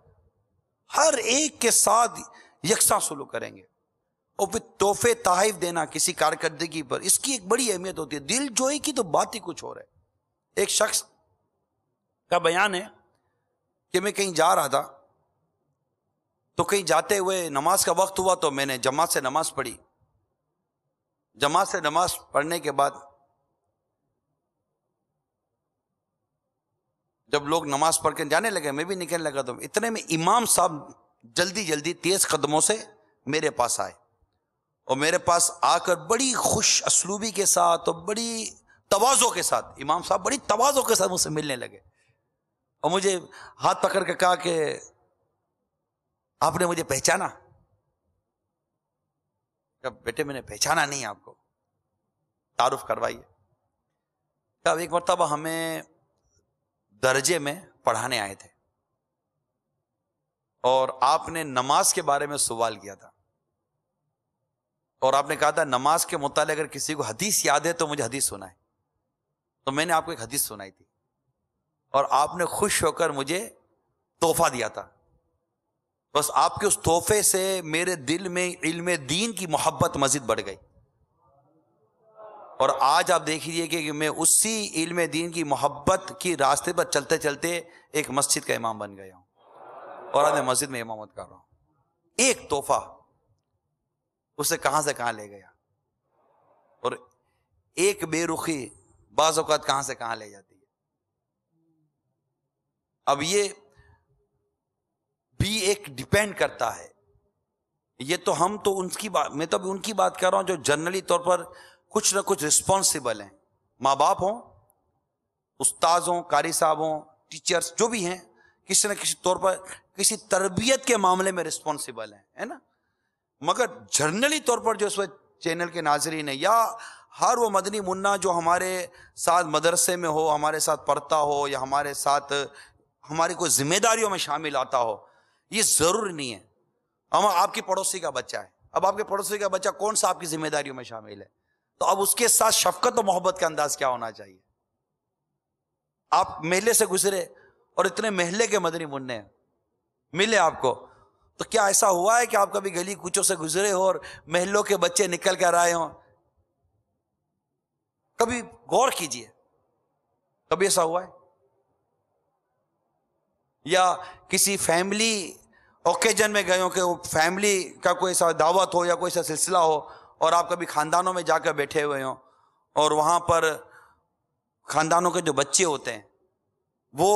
ہر ایک کے ساتھ یکساں سلوک کریں گے. اور پھر تحفے تحائف دینا کسی کارکردگی پر، اس کی ایک بڑی اہمیت ہوتی ہے. دل جوئی کی تو بات ہی کچھ اور ہے. ایک شخص کا بیان ہے کہ میں کہیں جا رہا تھا تو کہیں جاتے ہوئے نماز کا وقت ہوا تو میں نے جماعت سے نماز پڑھی. جماعت سے نماز پڑھنے کے بعد جب لوگ نماز پڑھ کے جانے لگے میں بھی نکلنے لگا، تو اتنے میں امام صاحب جلدی تیز قدموں سے میرے پاس آئے، اور میرے پاس آ کر بڑی خوش اسلوبی کے ساتھ اور بڑی تواضع کے ساتھ، امام صاحب بڑی تواضع کے ساتھ مجھ سے ملنے لگے، اور مجھے ہاتھ پکڑ کے کہا کہ آپ نے مجھے پہچانا؟ کہ بیٹے میں نے پہچانا نہیں آپ کو، تعارف کروائیے. اب ایک مرتبہ ہمیں درجے میں پڑھانے آئے تھے اور آپ نے نماز کے بارے میں سوال کیا تھا، اور آپ نے کہا تھا نماز کے متعلق اگر کسی کو حدیث یاد ہے تو مجھے حدیث سنائے. تو میں نے آپ کو ایک حدیث سنائی تھی اور آپ نے خوش ہو کر مجھے تحفہ دیا تھا. بس آپ کے اس تحفے سے میرے دل میں علم دین کی محبت مزید بڑھ گئی، اور آج آپ دیکھیے کہ میں اسی علم دین کی محبت کی راستے پر چلتے چلتے ایک مسجد کا امام بن گیا ہوں، اور آج میں مسجد میں امامت کر رہا ہوں. ایک تحفہ اسے کہاں سے کہاں لے گیا، اور ایک بے رخی بعض اوقات کہاں سے کہاں لے جاتی ہے. اب یہ بھی ایک ڈیپینڈ کرتا ہے. یہ تو ہم تو ان کی بات، میں تو ان کی بات کر رہا ہوں جو جنرلی طور پر کچھ نہ کچھ رسپانسبل ہیں، ماں باپ ہوں، استاذ ہوں، قاری صاحب ہوں، ٹیچرز جو بھی ہیں، کسی نہ کسی طور پر کسی تربیت کے معاملے میں رسپانسبل ہیں، ہے نا. مگر جنرلی طور پر جو اس وقت چینل کے ناظرین ہیں، یا ہر وہ مدنی منا جو ہمارے ساتھ مدرسے میں ہو، ہمارے ساتھ پڑھتا ہو، یا ہمارے ساتھ ہماری کوئی ذمہ داریوں میں شامل آتا ہو، یہ ضروری نہیں ہے ہم آپ کی پڑوسی کا بچہ ہے. اب آپ کے پڑوسی کا بچہ کون سا آپ کی ذمہ داریوں میں شامل ہے، تو اب اس کے ساتھ شفقت و محبت کا انداز کیا ہونا چاہیے. آپ محلے سے گزرے اور اتنے محلے کے مدنی منع ملے آپ کو، تو کیا ایسا ہوا ہے کہ آپ کبھی گلی کوچوں سے گزرے ہو اور محلوں کے بچے نکل کر آئے ہوں؟ کبھی غور کیجئے، کبھی ایسا ہوا ہے؟ یا کسی فیملی اوکیجن میں گئے ہو کہ وہ فیملی کا کوئی ایسا دعوت ہو یا کوئی ایسا سلسلہ ہو، اور آپ کبھی خاندانوں میں جا کر بیٹھے ہوئے ہوں، اور وہاں پر خاندانوں کے جو بچے ہوتے ہیں وہ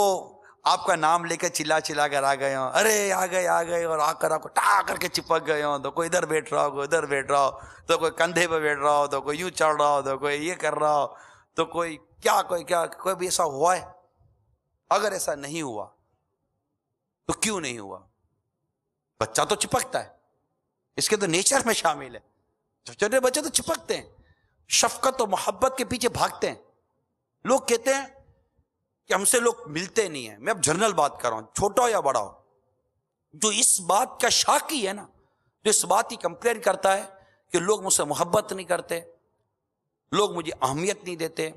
آپ کا نام لے کے چلا چلا کر آ گئے ہوں، ارے آ گئے، اور آ کر آپ کو ٹا کر کے چپک گئے ہوں. تو کوئی ادھر بیٹھ رہا ہو، کوئی ادھر بیٹھ رہا ہو، تو کوئی کندھے پہ بیٹھ رہا ہو، تو کوئی یوں چڑھ رہا ہو، تو کوئی یہ کر رہا ہو، تو کوئی بھی ایسا ہوا ہے؟ اگر ایسا نہیں ہوا تو کیوں نہیں ہوا؟ بچہ تو چپکتا ہے، اس کے تو نیچر میں شامل ہے. چھوٹے بچے تو چپکتے ہیں، شفقت و محبت کے پیچھے بھاگتے ہیں. لوگ کہتے ہیں کہ ہم سے لوگ ملتے نہیں ہیں. میں اب جنرل بات کر رہا ہوں، چھوٹا ہو یا بڑا ہو، جو اس بات کا شاکی ہے نا، جو اس بات کی کمپلین کرتا ہے کہ لوگ مجھ سے محبت نہیں کرتے، لوگ مجھے اہمیت نہیں دیتے،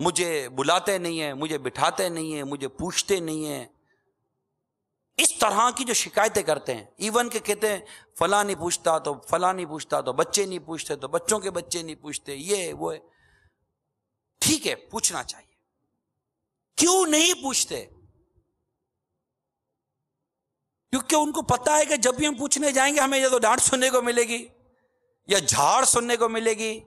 مجھے بلاتے نہیں ہیں، مجھے بٹھاتے نہیں ہیں، مجھے پوچھتے نہیں ہیں، اس طرح کی جو شکایتیں کرتے ہیں. ایون کہ کہتے ہیں فلاں نہیں پوچھتا تو فلاں نہیں پوچھتا، تو بچے نہیں پوچھتے تو بچوں کے بچے نہیں پوچھتے، یہ وہ. ٹھیک ہے، پوچھنا چاہیے. کیوں نہیں پوچھتے؟ کیونکہ ان کو پتا ہے کہ جب بھی ہم پوچھنے جائیں گے ہمیں یا تو ڈانٹ سننے کو ملے گی، یا جھاڑ سننے کو ملے گی،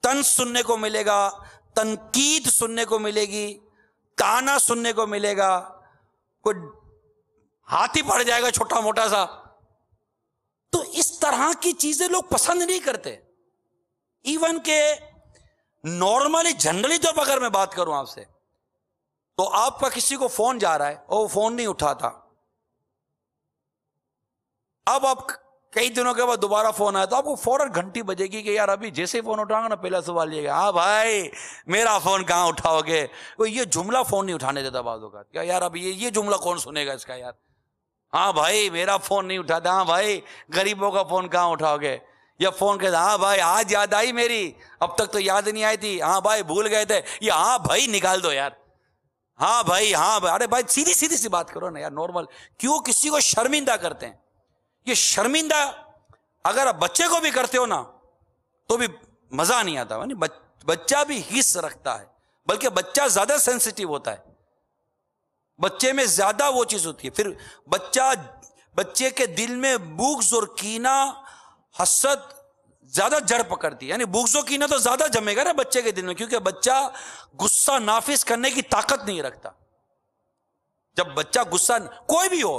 طنز سننے کو ملے گا، تنقید سننے کو ملے گی، تانا سننے کو ملے گا، کوئی ہاتھی پڑ جائے گا چھوٹا موٹا سا. تو اس طرح کی چیزیں لوگ پسند نہیں کرتے. ایون کہ نارملی جنرلی طور پر اگر میں بات کروں آپ سے، تو آپ کا کسی کو فون جا رہا ہے اور وہ فون نہیں اٹھاتا، اب آپ کئی دنوں کے بعد دوبارہ فون آیا تو آپ کو فوراً گھنٹی بجے گی کہ یار ابھی جیسے فون اٹھاؤں گا نا پہلا سوال یہ گا، ہاں بھائی میرا فون کہاں اٹھاؤ گے. وہ یہ جملہ فون نہیں اٹھانے دیتا بعض اوقات، کیا یار ابھی یہ جملہ کون سنے گا اس کا یار، ہاں بھائی میرا فون نہیں اٹھاتا، ہاں بھائی غریبوں کا فون کہاں اٹھاؤ گے. یا فون کہتا ہاں بھائی آج یاد آئی میری، اب تک تو یاد نہیں آئی تھی، ہاں بھائی بھول گئے تھے، یا ہاں بھائی نکال دو یار، ہاں بھائی ہاں بھائی. ارے بھائی سیدھی سی بات کرو نا یار، نارمل. کیوں کسی کو شرمندہ کرتے ہیں؟ یہ شرمندہ اگر آپ بچے کو بھی کرتے ہو نا تو بھی مزہ نہیں آتا. بچہ بھی حس رکھتا ہے، بلکہ بچہ زیادہ سینسیٹیو ہوتا ہے، بچے میں زیادہ وہ چیز ہوتی ہے. پھر بچے کے دل میں بغض اور کینہ، حسد زیادہ جڑ پکڑتی ہے. یعنی بغض و کینہ تو زیادہ جمے گا نا بچے کے دل میں، کیونکہ بچہ غصہ نافذ کرنے کی طاقت نہیں رکھتا. جب بچہ غصہ کوئی بھی ہو،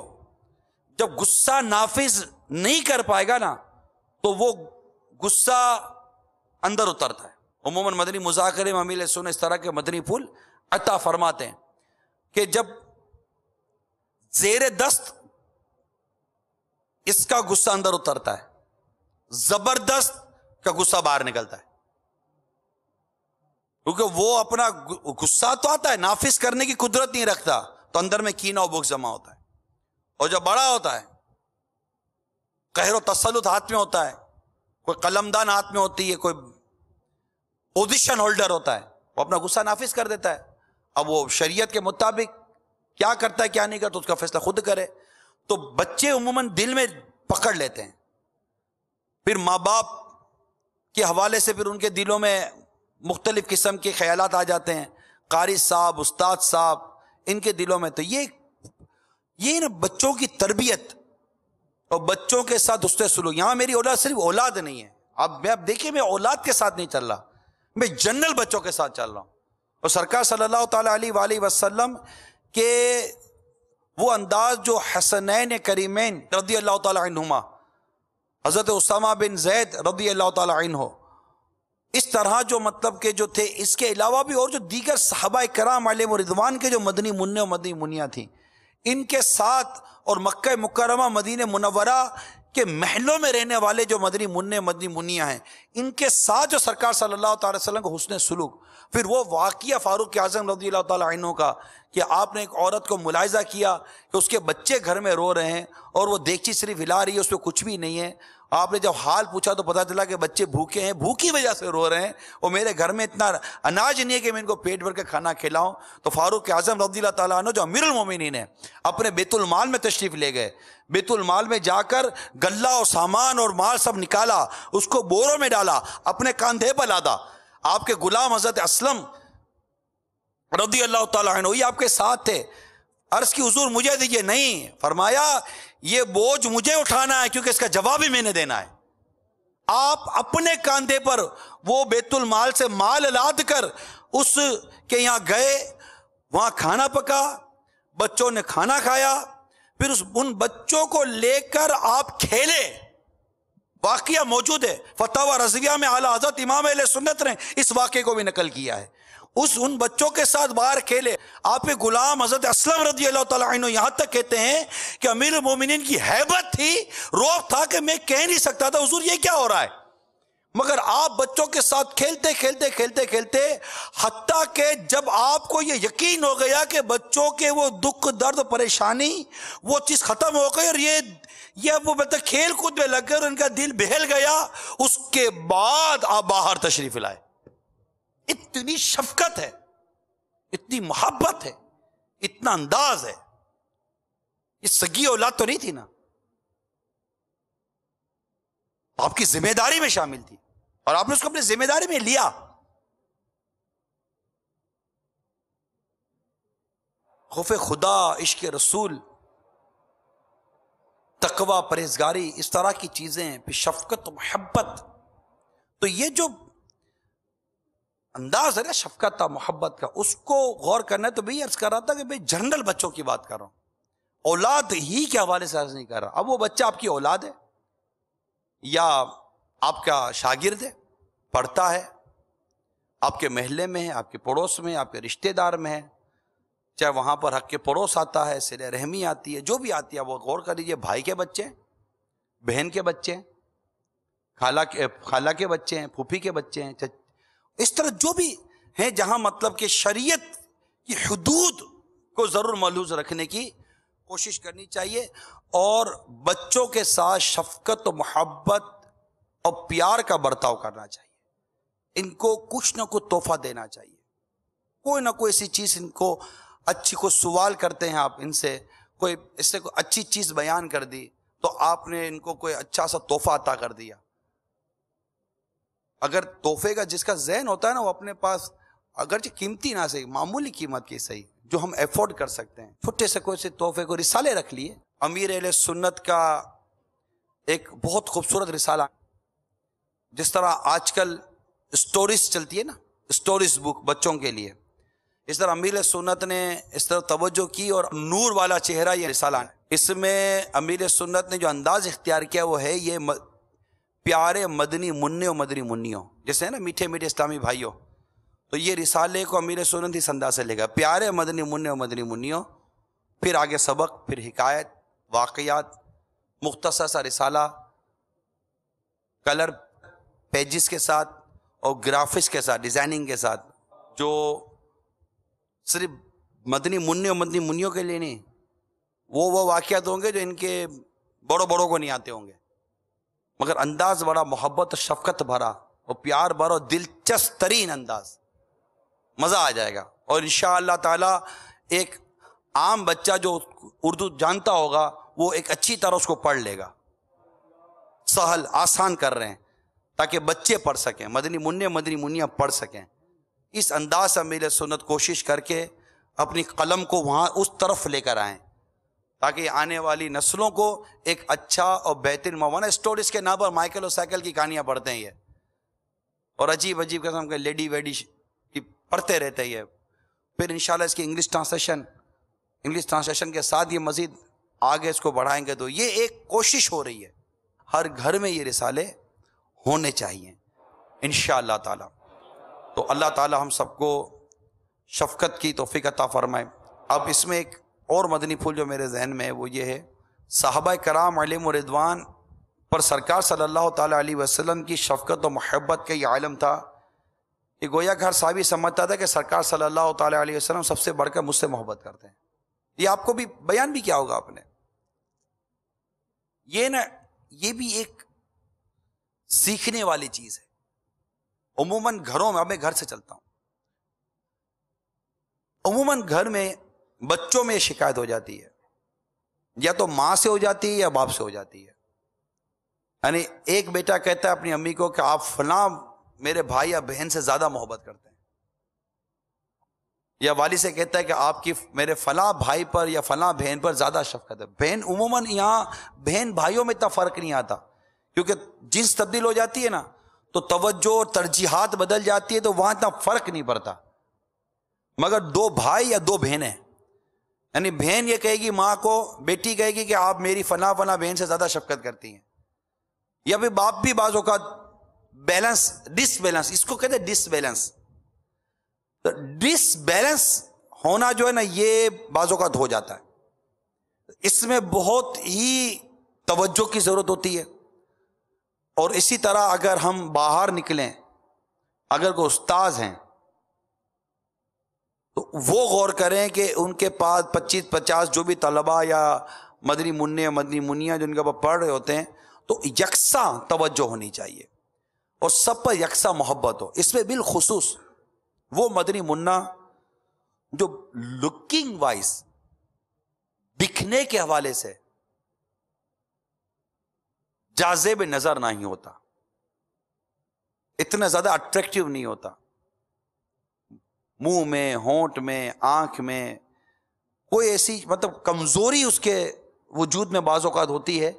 جب غصہ نافذ نہیں کر پائے گا نا تو وہ غصہ اندر اترتا ہے. عموماً مدنی مذاکرے میں امیل سنت اس طرح کے مدنی پھول عطا فرماتے ہیں کہ جب زیر دست اس کا غصہ اندر اترتا ہے، زبردست کا غصہ باہر نکلتا ہے. کیونکہ وہ اپنا غصہ تو آتا ہے، نافذ کرنے کی قدرت نہیں رکھتا، تو اندر میں کینہ و بغض جمع ہوتا ہے. اور جب بڑا ہوتا ہے، قہر و تسلط ہاتھ میں ہوتا ہے، کوئی قلمدان ہاتھ میں ہوتی ہے، کوئی پوزیشن ہولڈر ہوتا ہے، وہ اپنا غصہ نافذ کر دیتا ہے. اب وہ شریعت کے مطابق کیا کرتا ہے کیا نہیں کرتا اس کا فیصلہ خود کرے. تو بچے عموماً دل میں پکڑ لیتے ہیں، پھر ماں باپ کے حوالے سے پھر ان کے دلوں میں مختلف قسم کے خیالات آ جاتے ہیں. قاری صاحب، استاد صاحب، ان کے دلوں میں تو یہ نا بچوں کی تربیت اور بچوں کے ساتھ حسن سلوک. یہاں میری اولاد صرف اولاد نہیں ہے، اب دیکھیے میں اولاد کے ساتھ نہیں چل رہا، میں جنرل بچوں کے ساتھ چل رہا ہوں. اور سرکار صلی اللہ تعالی علیہ وآلہ وسلم کے وہ انداز جو حسنین کریمین رضی اللہ تعالی عنہما، حضرت اسامہ بن زید رضی اللہ تعالی عنہ اس طرح جو مطلب کہ جو تھے، اس کے علاوہ بھی اور جو دیگر صحابہ کرام علیہم رضوان کے جو مدنی منع و مدنی منیاں تھیں، ان کے ساتھ اور مکہ مکرمہ مدینہ منورہ کے محلوں میں رہنے والے جو مدنی منع مدنی منیاں ہیں، ان کے ساتھ جو سرکار صلی اللہ تعالی وسلم کو حسن سلوک، پھر وہ واقعہ فاروق اعظم رضی اللہ تعالیٰ عنہ کا کہ آپ نے ایک عورت کو ملاحظہ کیا کہ اس کے بچے گھر میں رو رہے ہیں اور وہ دیگچی صرف ہلا رہی ہے، اس پہ کچھ بھی نہیں ہے. آپ نے جب حال پوچھا تو پتا چلا کہ بچے بھوکے ہیں، بھوکی وجہ سے رو رہے ہیں، اور میرے گھر میں اتنا اناج نہیں ہے کہ میں ان کو پیٹ بھر کے کھانا کھلاؤں. تو فاروق اعظم رضی اللہ تعالیٰ عنہ جو امیر المومنین ہیں، اپنے بیت المال میں تشریف لے گئے. بیت المال میں جا کر غلہ اور سامان اور مال سب نکالا، اس کو بوروں میں ڈالا، اپنے کاندھے پر لادا. آپ کے غلام حضرت اسلم رضی اللہ تعالیٰ عنہ یہ آپ کے ساتھ تھے. عرض کی حضور مجھے دیجیے، نہیں، فرمایا یہ بوجھ مجھے اٹھانا ہے کیونکہ اس کا جواب بھی میں نے دینا ہے. آپ اپنے کاندھے پر وہ بیت المال سے مال لاد کر اس کے یہاں گئے، وہاں کھانا پکا، بچوں نے کھانا کھایا، پھر ان بچوں کو لے کر آپ کھیلے. واقعہ موجود ہے فتاوی رضویہ میں، اعلیٰ حضرت امام اہل سنت نے اس واقعے کو بھی نقل کیا ہے. ان بچوں کے ساتھ باہر کھیلے. آپ کے غلام حضرت اسلم رضی اللہ تعالیٰ عنہ یہاں تک کہتے ہیں کہ امیر المومنین کی ہیبت تھی، روب تھا کہ میں کہہ نہیں سکتا تھا حضور یہ کیا ہو رہا ہے، مگر آپ بچوں کے ساتھ کھیلتے کھیلتے کھیلتے کھیلتے حتیٰ کہ جب آپ کو یہ یقین ہو گیا کہ بچوں کے وہ دکھ درد پریشانی وہ چیز ختم ہو گئی اور یہ وہ مطلب کھیل کود میں لگ گئے اور ان کا دل بہل گیا، اس کے بعد آپ باہر تشریف لائے. اتنی شفقت ہے، اتنی محبت ہے، اتنا انداز ہے. یہ سگی اولاد تو نہیں تھی نا، آپ کی ذمہ داری میں شامل تھی اور آپ نے اس کو اپنی ذمہ داری میں لیا. خوف خدا، عشق رسول، تقوی، پرہیزگاری، اس طرح کی چیزیں، پھر شفقت و محبت. تو یہ جو انداز ہے نا شفقت کا، محبت کا، اس کو غور کرنا ہے. تو بھئی عرض کر رہا تھا کہ بھئی جنرل بچوں کی بات کر رہا ہوں، اولاد ہی کے حوالے سے عرض نہیں کر رہا. اب وہ بچہ آپ کی اولاد ہے یا آپ کا شاگرد ہے، پڑھتا ہے، آپ کے محلے میں ہے، آپ کے پڑوس میں، آپ کے رشتہ دار میں ہے، چاہے وہاں پر حق کے پڑوس آتا ہے، صلہ رحمی آتی ہے، جو بھی آتی ہے، وہ غور کر لیجیے. بھائی کے بچے ہیں، بہن کے بچے ہیں، خالہ کے بچے ہیں، پھوپھی کے بچے ہیں، اس طرح جو بھی ہیں جہاں مطلب کہ شریعت کی حدود کو ضرور ملحوظ رکھنے کی کوشش کرنی چاہیے، اور بچوں کے ساتھ شفقت و محبت اور پیار کا برتاؤ کرنا چاہیے. ان کو کچھ نہ کچھ تحفہ دینا چاہیے، کوئی نہ کوئی ایسی چیز ان کو اچھی کو سوال کرتے ہیں آپ ان سے، کوئی اس سے کوئی اچھی چیز بیان کر دی تو آپ نے ان کو کوئی اچھا سا تحفہ عطا کر دیا. اگر تحفے کا جس کا ذہن ہوتا ہے نا، وہ اپنے پاس اگرچہ قیمتی نہ صحیح، معمولی قیمت کی صحیح، جو ہم افورڈ کر سکتے ہیں، چھوٹے سے کوئی سے تحفے کو رسالے رکھ لیے. امیر اہل سنت کا ایک بہت خوبصورت رسالہ، جس طرح آج کل سٹوریز چلتی ہے نا، سٹوریز بک بچوں کے لیے، اس طرح امیر اہل سنت نے اس طرح توجہ کی اور نور والا چہرہ یہ رسالہ ہے. اس میں امیر سنت نے جو انداز اختیار کیا وہ ہے یہ پیارے مدنی منع و مدنی منیوں، جیسے ہے نا میٹھے میٹھے اسلامی بھائیوں. تو یہ رسالے کو امیر سنت اس انداز سے لے گا، پیارے مدنی منع و مدنی منیوں، پھر آگے سبق، پھر حکایت، واقعات، مختصر سا رسالہ، کلر پیجز کے ساتھ اور گرافکس کے ساتھ، ڈیزائننگ کے ساتھ، جو صرف مدنی منع و مدنی منیوں کے لیے نہیں، وہ واقعات ہوں گے جو ان کے بڑوں کو نہیں آتے ہوں گے، مگر انداز بڑا محبت اور شفقت بھرا اور پیار بھرا اور دلچسپ ترین انداز، مزہ آ جائے گا. اور انشاءاللہ تعالی ایک عام بچہ جو اردو جانتا ہوگا وہ ایک اچھی طرح اس کو پڑھ لے گا. سہل آسان کر رہے ہیں تاکہ بچے پڑھ سکیں، مدنی منع مدنی منیاں پڑھ سکیں. اس انداز سے امیر سنت کوشش کر کے اپنی قلم کو وہاں اس طرف لے کر آئیں تاکہ آنے والی نسلوں کو ایک اچھا اور بہترین موضوع. اسٹوریز کے نام پر مائیکل اور سائیکل کی کہانیاں پڑھتے ہیں یہ، اور عجیب عجیب قسم کے لیڈی ویڈی کی پڑھتے رہتے ہیں. پھر انشاءاللہ اس کی انگلش ٹرانسلیشن کے ساتھ یہ مزید آگے اس کو بڑھائیں گے. تو یہ ایک کوشش ہو رہی ہے، ہر گھر میں یہ رسالے ہونے چاہیے. انشاءاللہ تعالی. تو اللہ تعالی ہم سب کو شفقت کی توفیق عطا فرمائے. اب اس میں ایک اور مدنی پھول جو میرے ذہن میں ہے وہ یہ ہے، صحابہ کرام علیہم رضوان پر سرکار صلی اللہ تعالی علیہ وسلم کی شفقت و محبت کا یہ عالم تھا کہ گویا کہ ہر صحابی سمجھتا تھا کہ سرکار صلی اللہ تعالی علیہ وسلم سب سے بڑھ کر مجھ سے محبت کرتے ہیں. یہ آپ کو بھی بیان بھی کیا ہوگا آپ نے. یہ بھی ایک سیکھنے والی چیز ہے. عموماً گھروں میں، اب میں گھر سے چلتا ہوں، عموماً گھر میں بچوں میں شکایت ہو جاتی ہے، یا تو ماں سے ہو جاتی ہے یا باپ سے ہو جاتی ہے. یعنی ایک بیٹا کہتا ہے اپنی امی کو کہ آپ فلاں میرے بھائی یا بہن سے زیادہ محبت کرتے ہیں، یا والد سے کہتا ہے کہ آپ کی میرے فلاں بھائی پر یا فلاں بہن پر زیادہ شفقت ہے. بہن عموماً یہاں بہن بھائیوں میں اتنا فرق نہیں آتا، کیونکہ جنس تبدیل ہو جاتی ہے نا تو توجہ اور ترجیحات بدل جاتی ہے، تو وہاں اتنا فرق نہیں پڑتا. مگر دو بھائی یا دو بہنیں، یعنی بہن یہ کہے گی ماں کو، بیٹی کہے گی کہ آپ میری فلاں فلاں بہن سے زیادہ شفقت کرتی ہیں، یا پھر باپ بھی بعض اوقات بیلنس، ڈس بیلنس، اس کو کہتے ہیں ڈس بیلنس. تو ڈس بیلنس ہونا جو ہے نا یہ بعض اوقات ہو جاتا ہے. اس میں بہت ہی توجہ کی ضرورت ہوتی ہے. اور اسی طرح اگر ہم باہر نکلیں، اگر کوئی استاذ ہیں تو وہ غور کریں کہ ان کے پاس 25-50 جو بھی طلباء یا مدنی منع مدنی منیا جو ان کے پاس پڑھ رہے ہوتے ہیں، تو یکساں توجہ ہونی چاہیے اور سب پر یکساں محبت ہو. اس میں بالخصوص وہ مدنی منا جو لکنگ وائز، دکھنے کے حوالے سے جاذب نظر نہیں ہوتا، اتنا زیادہ اٹریکٹیو نہیں ہوتا، منہ میں، ہونٹ میں، آنکھ میں کوئی ایسی مطلب کمزوری اس کے وجود میں بعض اوقات ہوتی ہے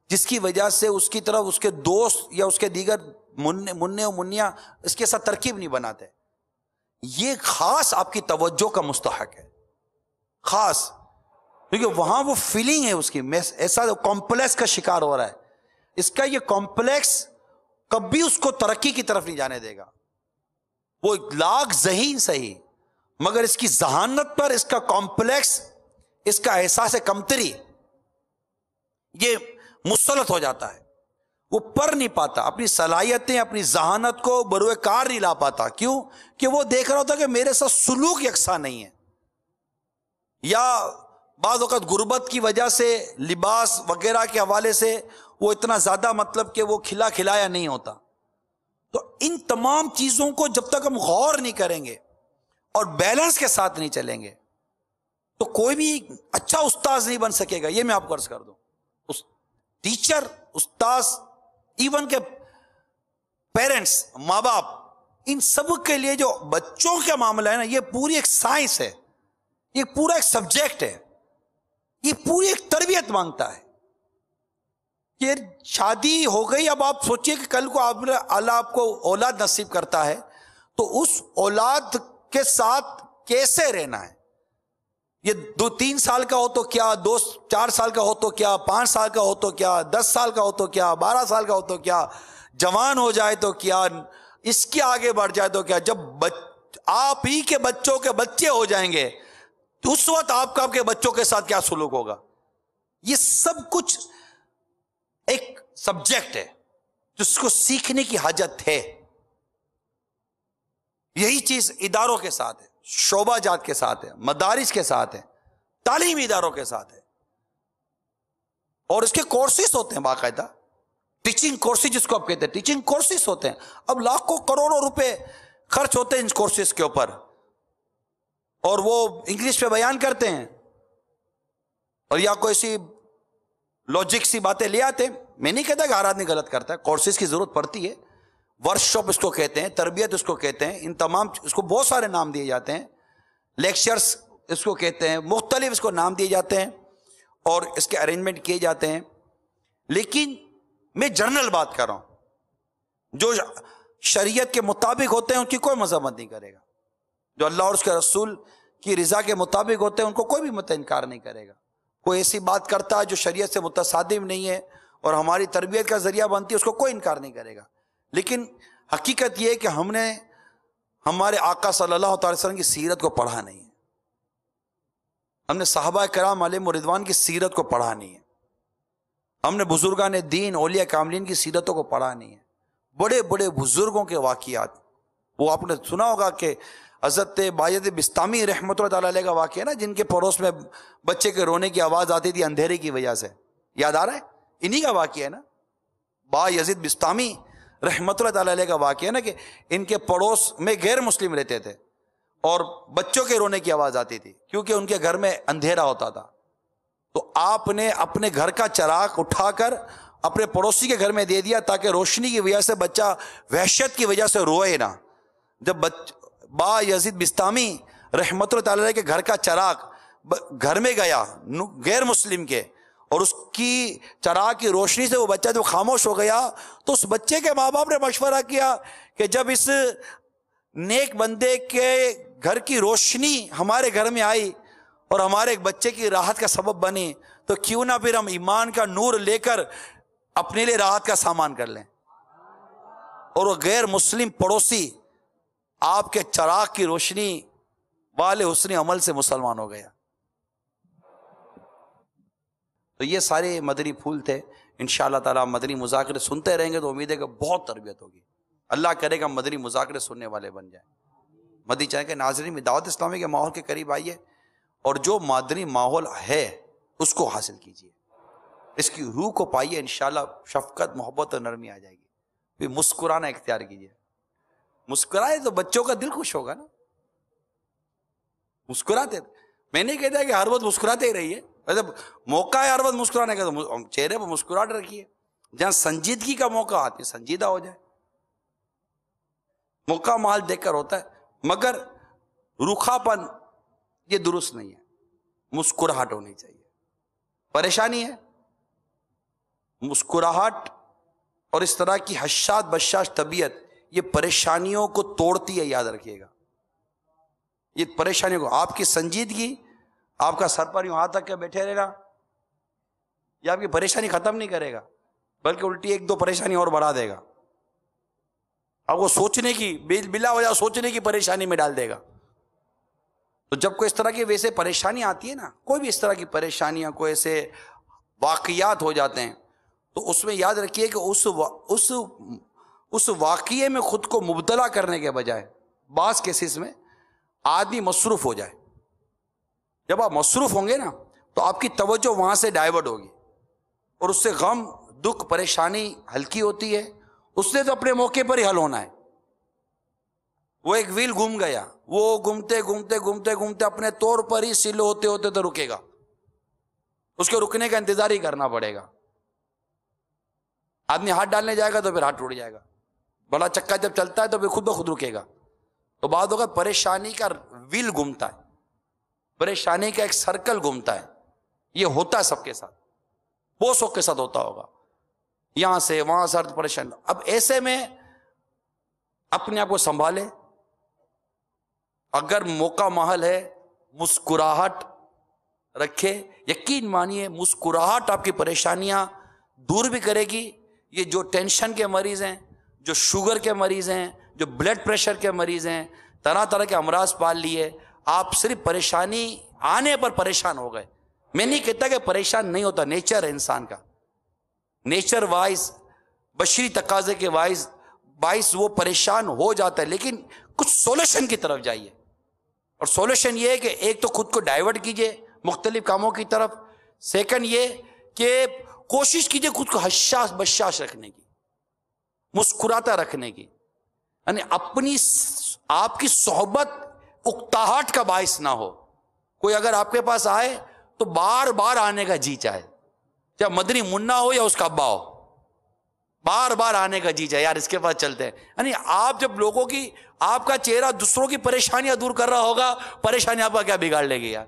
جس کی وجہ سے اس کی طرف اس کے دوست یا اس کے دیگر منع و منیا اس کے ساتھ ترکیب نہیں بناتے. یہ خاص آپ کی توجہ کا مستحق ہے، خاص، کیونکہ وہاں وہ فیلنگ ہے اس کی، ایسا کمپلیکس کا شکار ہو رہا ہے. اس کا یہ کمپلیکس کبھی اس کو ترقی کی طرف نہیں جانے دے گا. وہ لاکھ ذہین صحیح، مگر اس کی ذہانت پر اس کا کمپلیکس، اس کا احساس کمتری یہ مسلط ہو جاتا ہے. وہ پڑھ نہیں پاتا، اپنی صلاحیتیں، اپنی ذہانت کو بروئے کار نہیں لا پاتا. کیوں؟ کہ وہ دیکھ رہا ہوتا کہ میرے ساتھ سلوک یکساں نہیں ہے، یا بعض اوقات غربت کی وجہ سے لباس وغیرہ کے حوالے سے وہ اتنا زیادہ مطلب کہ وہ کھلا کھلایا نہیں ہوتا. تو ان تمام چیزوں کو جب تک ہم غور نہیں کریں گے اور بیلنس کے ساتھ نہیں چلیں گے تو کوئی بھی اچھا استاذ نہیں بن سکے گا. یہ میں آپ کو عرض کر دوں، ٹیچر، استاذ، ایون کے پیرنٹس، ماں باپ، ان سب کے لیے جو بچوں کا معاملہ ہے نا، یہ پوری ایک سائنس ہے، یہ پورا ایک سبجیکٹ ہے، یہ پوری ایک تربیت مانگتا ہے. یہ شادی ہو گئی، اب آپ سوچئے کہ کل کو اللہ آپ کو اولاد نصیب کرتا ہے تو اس اولاد کے ساتھ کیسے رہنا ہے. یہ 2-3 سال کا ہو تو کیا، 2-4 سال کا ہو تو کیا، 5 سال کا ہو تو کیا، 10 سال کا ہو تو کیا، 12 سال کا ہو تو کیا، جوان ہو جائے تو کیا، اس کے آگے بڑھ جائے تو کیا. جب آپ ہی کے بچوں کے بچے ہو جائیں گے تو اس وقت آپ کا آپ کے بچوں کے ساتھ کیا سلوک ہوگا. یہ سب کچھ ایک سبجیکٹ ہے جس کو سیکھنے کی حاجت ہے. یہی چیز اداروں کے ساتھ ہے، شعبہ جات کے ساتھ ہے، مدارس کے ساتھ ہے، تعلیمی اداروں کے ساتھ ہے. اور اس کے کورسز ہوتے ہیں باقاعدہ، ٹیچنگ کورسز جس کو آپ کہتے ہیں، ٹیچنگ کورسز ہوتے ہیں. اب لاکھوں کروڑوں روپے خرچ ہوتے ہیں ان کورسز کے اوپر، اور وہ انگلش پہ بیان کرتے ہیں اور یا کوئی سی لاجک سی باتیں لے آتے ہیں. میں نہیں کہتا کہ ہر آدمی غلط کرتا ہے، کورسز کی ضرورت پڑتی ہے، ورک شاپ اس کو کہتے ہیں، تربیت اس کو کہتے ہیں، ان تمام اس کو بہت سارے نام دیے جاتے ہیں، لیکچرز اس کو کہتے ہیں، مختلف اس کو نام دیے جاتے ہیں اور اس کے ارینجمنٹ کیے جاتے ہیں. لیکن میں جنرل بات کر رہا ہوں، جو شریعت کے مطابق ہوتے ہیں ان کی کوئی مذمت نہیں کرے گا، جو اللہ اور اس کے رسول کی رضا کے مطابق ہوتے ہیں ان کو کوئی بھی انکار نہیں کرے گا. کوئی ایسی بات کرتا ہے جو شریعت سے متصادم نہیں ہے اور ہماری تربیت کا ذریعہ بنتی ہے، اس کو کوئی انکار نہیں کرے گا. لیکن حقیقت یہ ہے کہ ہم نے ہمارے آقا صلی اللہ تعالی وسلم کی سیرت کو پڑھا نہیں ہے، ہم نے صحابہ کرام علیہم رضوان کی سیرت کو پڑھا نہیں ہے، ہم نے بزرگان دین اولیاء کاملین کی سیرتوں کو پڑھا نہیں ہے۔ بڑے بڑے بزرگوں کے واقعات، وہ آپ نے سنا ہوگا کہ حضرت بایزید بسطامی رحمۃ اللہ تعالی علیہ کا واقعہ ہے نا، جن کے پڑوس میں بچے کے رونے کی آواز آتی تھی اندھیرے کی وجہ سے، یاد آ رہا ہے؟ انہی کا واقعہ ہے نا، بایزید بسطامی رحمۃ اللہ تعالی علیہ کا واقعہ ہے نا، کہ ان کے پڑوس میں غیر مسلم رہتے تھے اور بچوں کے رونے کی آواز آتی تھی کیونکہ ان کے گھر میں اندھیرا ہوتا تھا، تو آپ نے اپنے گھر کا چراغ اٹھا کر اپنے پڑوسی کے گھر میں دے دیا تاکہ روشنی کی وجہ سے بچہ وحشت کی وجہ سے روئے نہ۔ جب بایزید بسطامی رحمۃ اللہ تعالی علیہ کے گھر کا چراغ گھر میں گیا غیر مسلم کے، اور اس کی چراغ کی روشنی سے وہ بچہ جب خاموش ہو گیا، تو اس بچے کے ماں باپ نے مشورہ کیا کہ جب اس نیک بندے کے گھر کی روشنی ہمارے گھر میں آئی اور ہمارے ایک بچے کی راحت کا سبب بنی، تو کیوں نہ پھر ہم ایمان کا نور لے کر اپنے لیے راحت کا سامان کر لیں۔ اور وہ غیر مسلم پڑوسی آپ کے چراغ کی روشنی والے حسن عمل سے مسلمان ہو گیا۔ تو یہ سارے مدنی پھول تھے۔ انشاءاللہ تعالیٰ مدنی مذاکرے سنتے رہیں گے تو امید ہے کہ بہت تربیت ہوگی، اللہ کرے گا مدنی مذاکرے سننے والے بن جائیں۔ مدنی چینل کے ناظرین میں دعوت اسلامی کے ماحول کے قریب آئیے اور جو مدنی ماحول ہے اس کو حاصل کیجیے، اس کی روح کو پائیے، انشاءاللہ شفقت محبت اور نرمی آ جائے گی۔ پھر مسکرانا اختیار کیجیے، مسکرائے تو بچوں کا دل خوش ہوگا نا، مسکراتے۔ میں نہیں کہتا کہ ہر وقت مسکراتے ہی رہیے، مطلب موقع ہے ہر وقت مسکرانے کا تو چہرے پہ مسکراہٹ رکھیے، جہاں سنجیدگی کا موقع آتی ہے سنجیدہ ہو جائے۔ موقع مال دیکھ کر ہوتا ہے، مگر روکھا پن یہ درست نہیں ہے، مسکراہٹ ہونی چاہیے۔ پریشانی ہے، مسکراہٹ اور اس طرح کی حشاش بشاش طبیعت یہ پریشانیوں کو توڑتی ہے، یاد رکھیے گا۔ یہ پریشانیوں کو، آپ کی سنجیدگی، آپ کا سر پر یوں ہاتھ رکھ کے بیٹھے رہنا، یہ آپ کی پریشانی ختم نہیں کرے گا، بلکہ الٹی ایک دو پریشانی اور بڑھا دے گا، آپ کو سوچنے کی بلا وجہ سوچنے کی پریشانی میں ڈال دے گا۔ تو جب کوئی اس طرح کی ویسے پریشانی آتی ہے نا، کوئی بھی اس طرح کی پریشانیاں، کوئی ایسے واقعات ہو جاتے ہیں، تو اس میں یاد رکھیے کہ اس واقعے میں خود کو مبتلا کرنے کے بجائے بعض کیسز میں آدمی مصروف ہو جائے۔ جب آپ مصروف ہوں گے نا تو آپ کی توجہ وہاں سے ڈائیورٹ ہوگی، اور اس سے غم دکھ پریشانی ہلکی ہوتی ہے، اس نے تو اپنے موقع پر ہی حل ہونا ہے۔ وہ ایک ویل گم گیا، وہ گھومتے گھومتے گھومتے گھومتے اپنے طور پر ہی سلو ہوتے ہوتے تو رکے گا، اس کے رکنے کا انتظار ہی کرنا پڑے گا۔ آدمی ہاتھ ڈالنے جائے گا تو پھر ہاتھ ٹوٹ جائے گا، بڑا چکا جب چلتا ہے تو پھر خود بخود رکے گا۔ تو بعد ہوگا پریشانی کا ویل گھومتا ہے، پریشانی کا ایک سرکل گھومتا ہے، یہ ہوتا ہے سب کے ساتھ، بہت سو کے ساتھ ہوتا ہوگا، یہاں سے وہاں سے پریشان۔ اب ایسے میں اپنے آپ کو سنبھالے، اگر موقع محل ہے مسکراہٹ رکھے، یقین مانیے مسکراہٹ آپ کی پریشانیاں دور بھی کرے گی۔ یہ جو ٹینشن کے مریض ہیں، جو شوگر کے مریض ہیں، جو بلڈ پریشر کے مریض ہیں، طرح طرح کے امراض پال لیے، آپ صرف پریشانی آنے پر پریشان ہو گئے۔ میں نہیں کہتا کہ پریشان نہیں ہوتا، نیچر ہے انسان کا، نیچر وائز بشری تقاضے کے باعث وہ پریشان ہو جاتا ہے، لیکن کچھ سولوشن کی طرف جائیے۔ اور سولوشن یہ ہے کہ ایک تو خود کو ڈائیورٹ کیجئے مختلف کاموں کی طرف، سیکنڈ یہ کہ کوشش کیجئے خود کو حشاش بشاش رکھنے کی، مسکراتا رکھنے کی، یعنی آپ کی صحبت اکتاہٹ کا باعث نہ ہو۔ کوئی اگر آپ کے پاس آئے تو بار بار آنے کا جی چاہے، چاہے مدنی منا ہو یا اس کا ابا ہو، بار بار آنے کا جی چاہے، یار اس کے پاس چلتے ہیں۔ یعنی آپ جب لوگوں کی، آپ کا چہرہ دوسروں کی پریشانیاں دور کر رہا ہوگا، پریشانی آپ کا کیا بگاڑ لے گی یار؟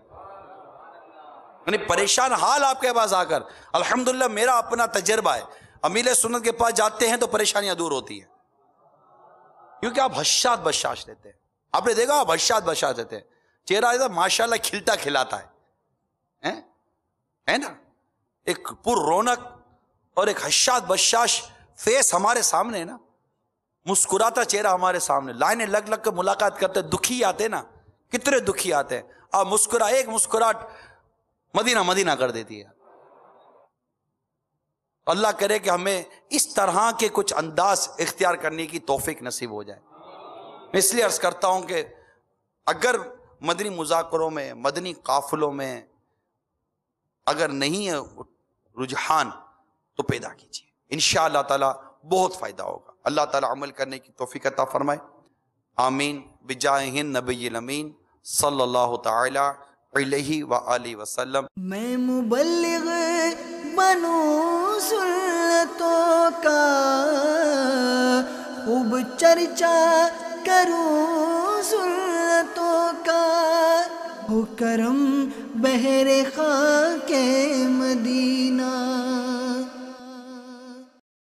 یعنی پریشان حال آپ کے پاس آ کر، الحمدللہ میرا اپنا تجربہ ہے، امیر سنت کے پاس جاتے ہیں تو پریشانیاں دور ہوتی ہیں، کیونکہ آپ حشاش بشاش رہتے ہیں۔ آپ نے دیکھا آپ حشاش بشاش رہتے ہیں، چہرہ ایسا ماشاءاللہ کھلتا کھلاتا ہے نا، ایک پر رونق اور ایک حشاش بشاش فیس ہمارے سامنے ہے نا، مسکراتا چہرہ ہمارے سامنے، لائنیں لگ لگ کر ملاقات کرتے، دکھی آتے نا، کتنے دکھی آتے ہیں، اب ایک مسکراہٹ مدینہ مدینہ کر دیتی ہے۔ اللہ کرے کہ ہمیں اس طرح کے کچھ انداز اختیار کرنے کی توفیق نصیب ہو جائے۔ میں اس لیے عرض کرتا ہوں کہ اگر مدنی مذاکروں میں، مدنی قافلوں میں اگر نہیں ہے رجحان تو پیدا کیجیے، انشاءاللہ تعالی بہت فائدہ ہوگا۔ اللہ تعالی عمل کرنے کی توفیق عطا فرمائے، آمین، بجاہ النبی الامین صلی اللہ تعالی علیہ وآلہ وسلم۔ میں مبلغ بنوں سنتوں کا، خوب چرچا کروں سنتوں کا، ہو کرم بحر خاک مدینہ۔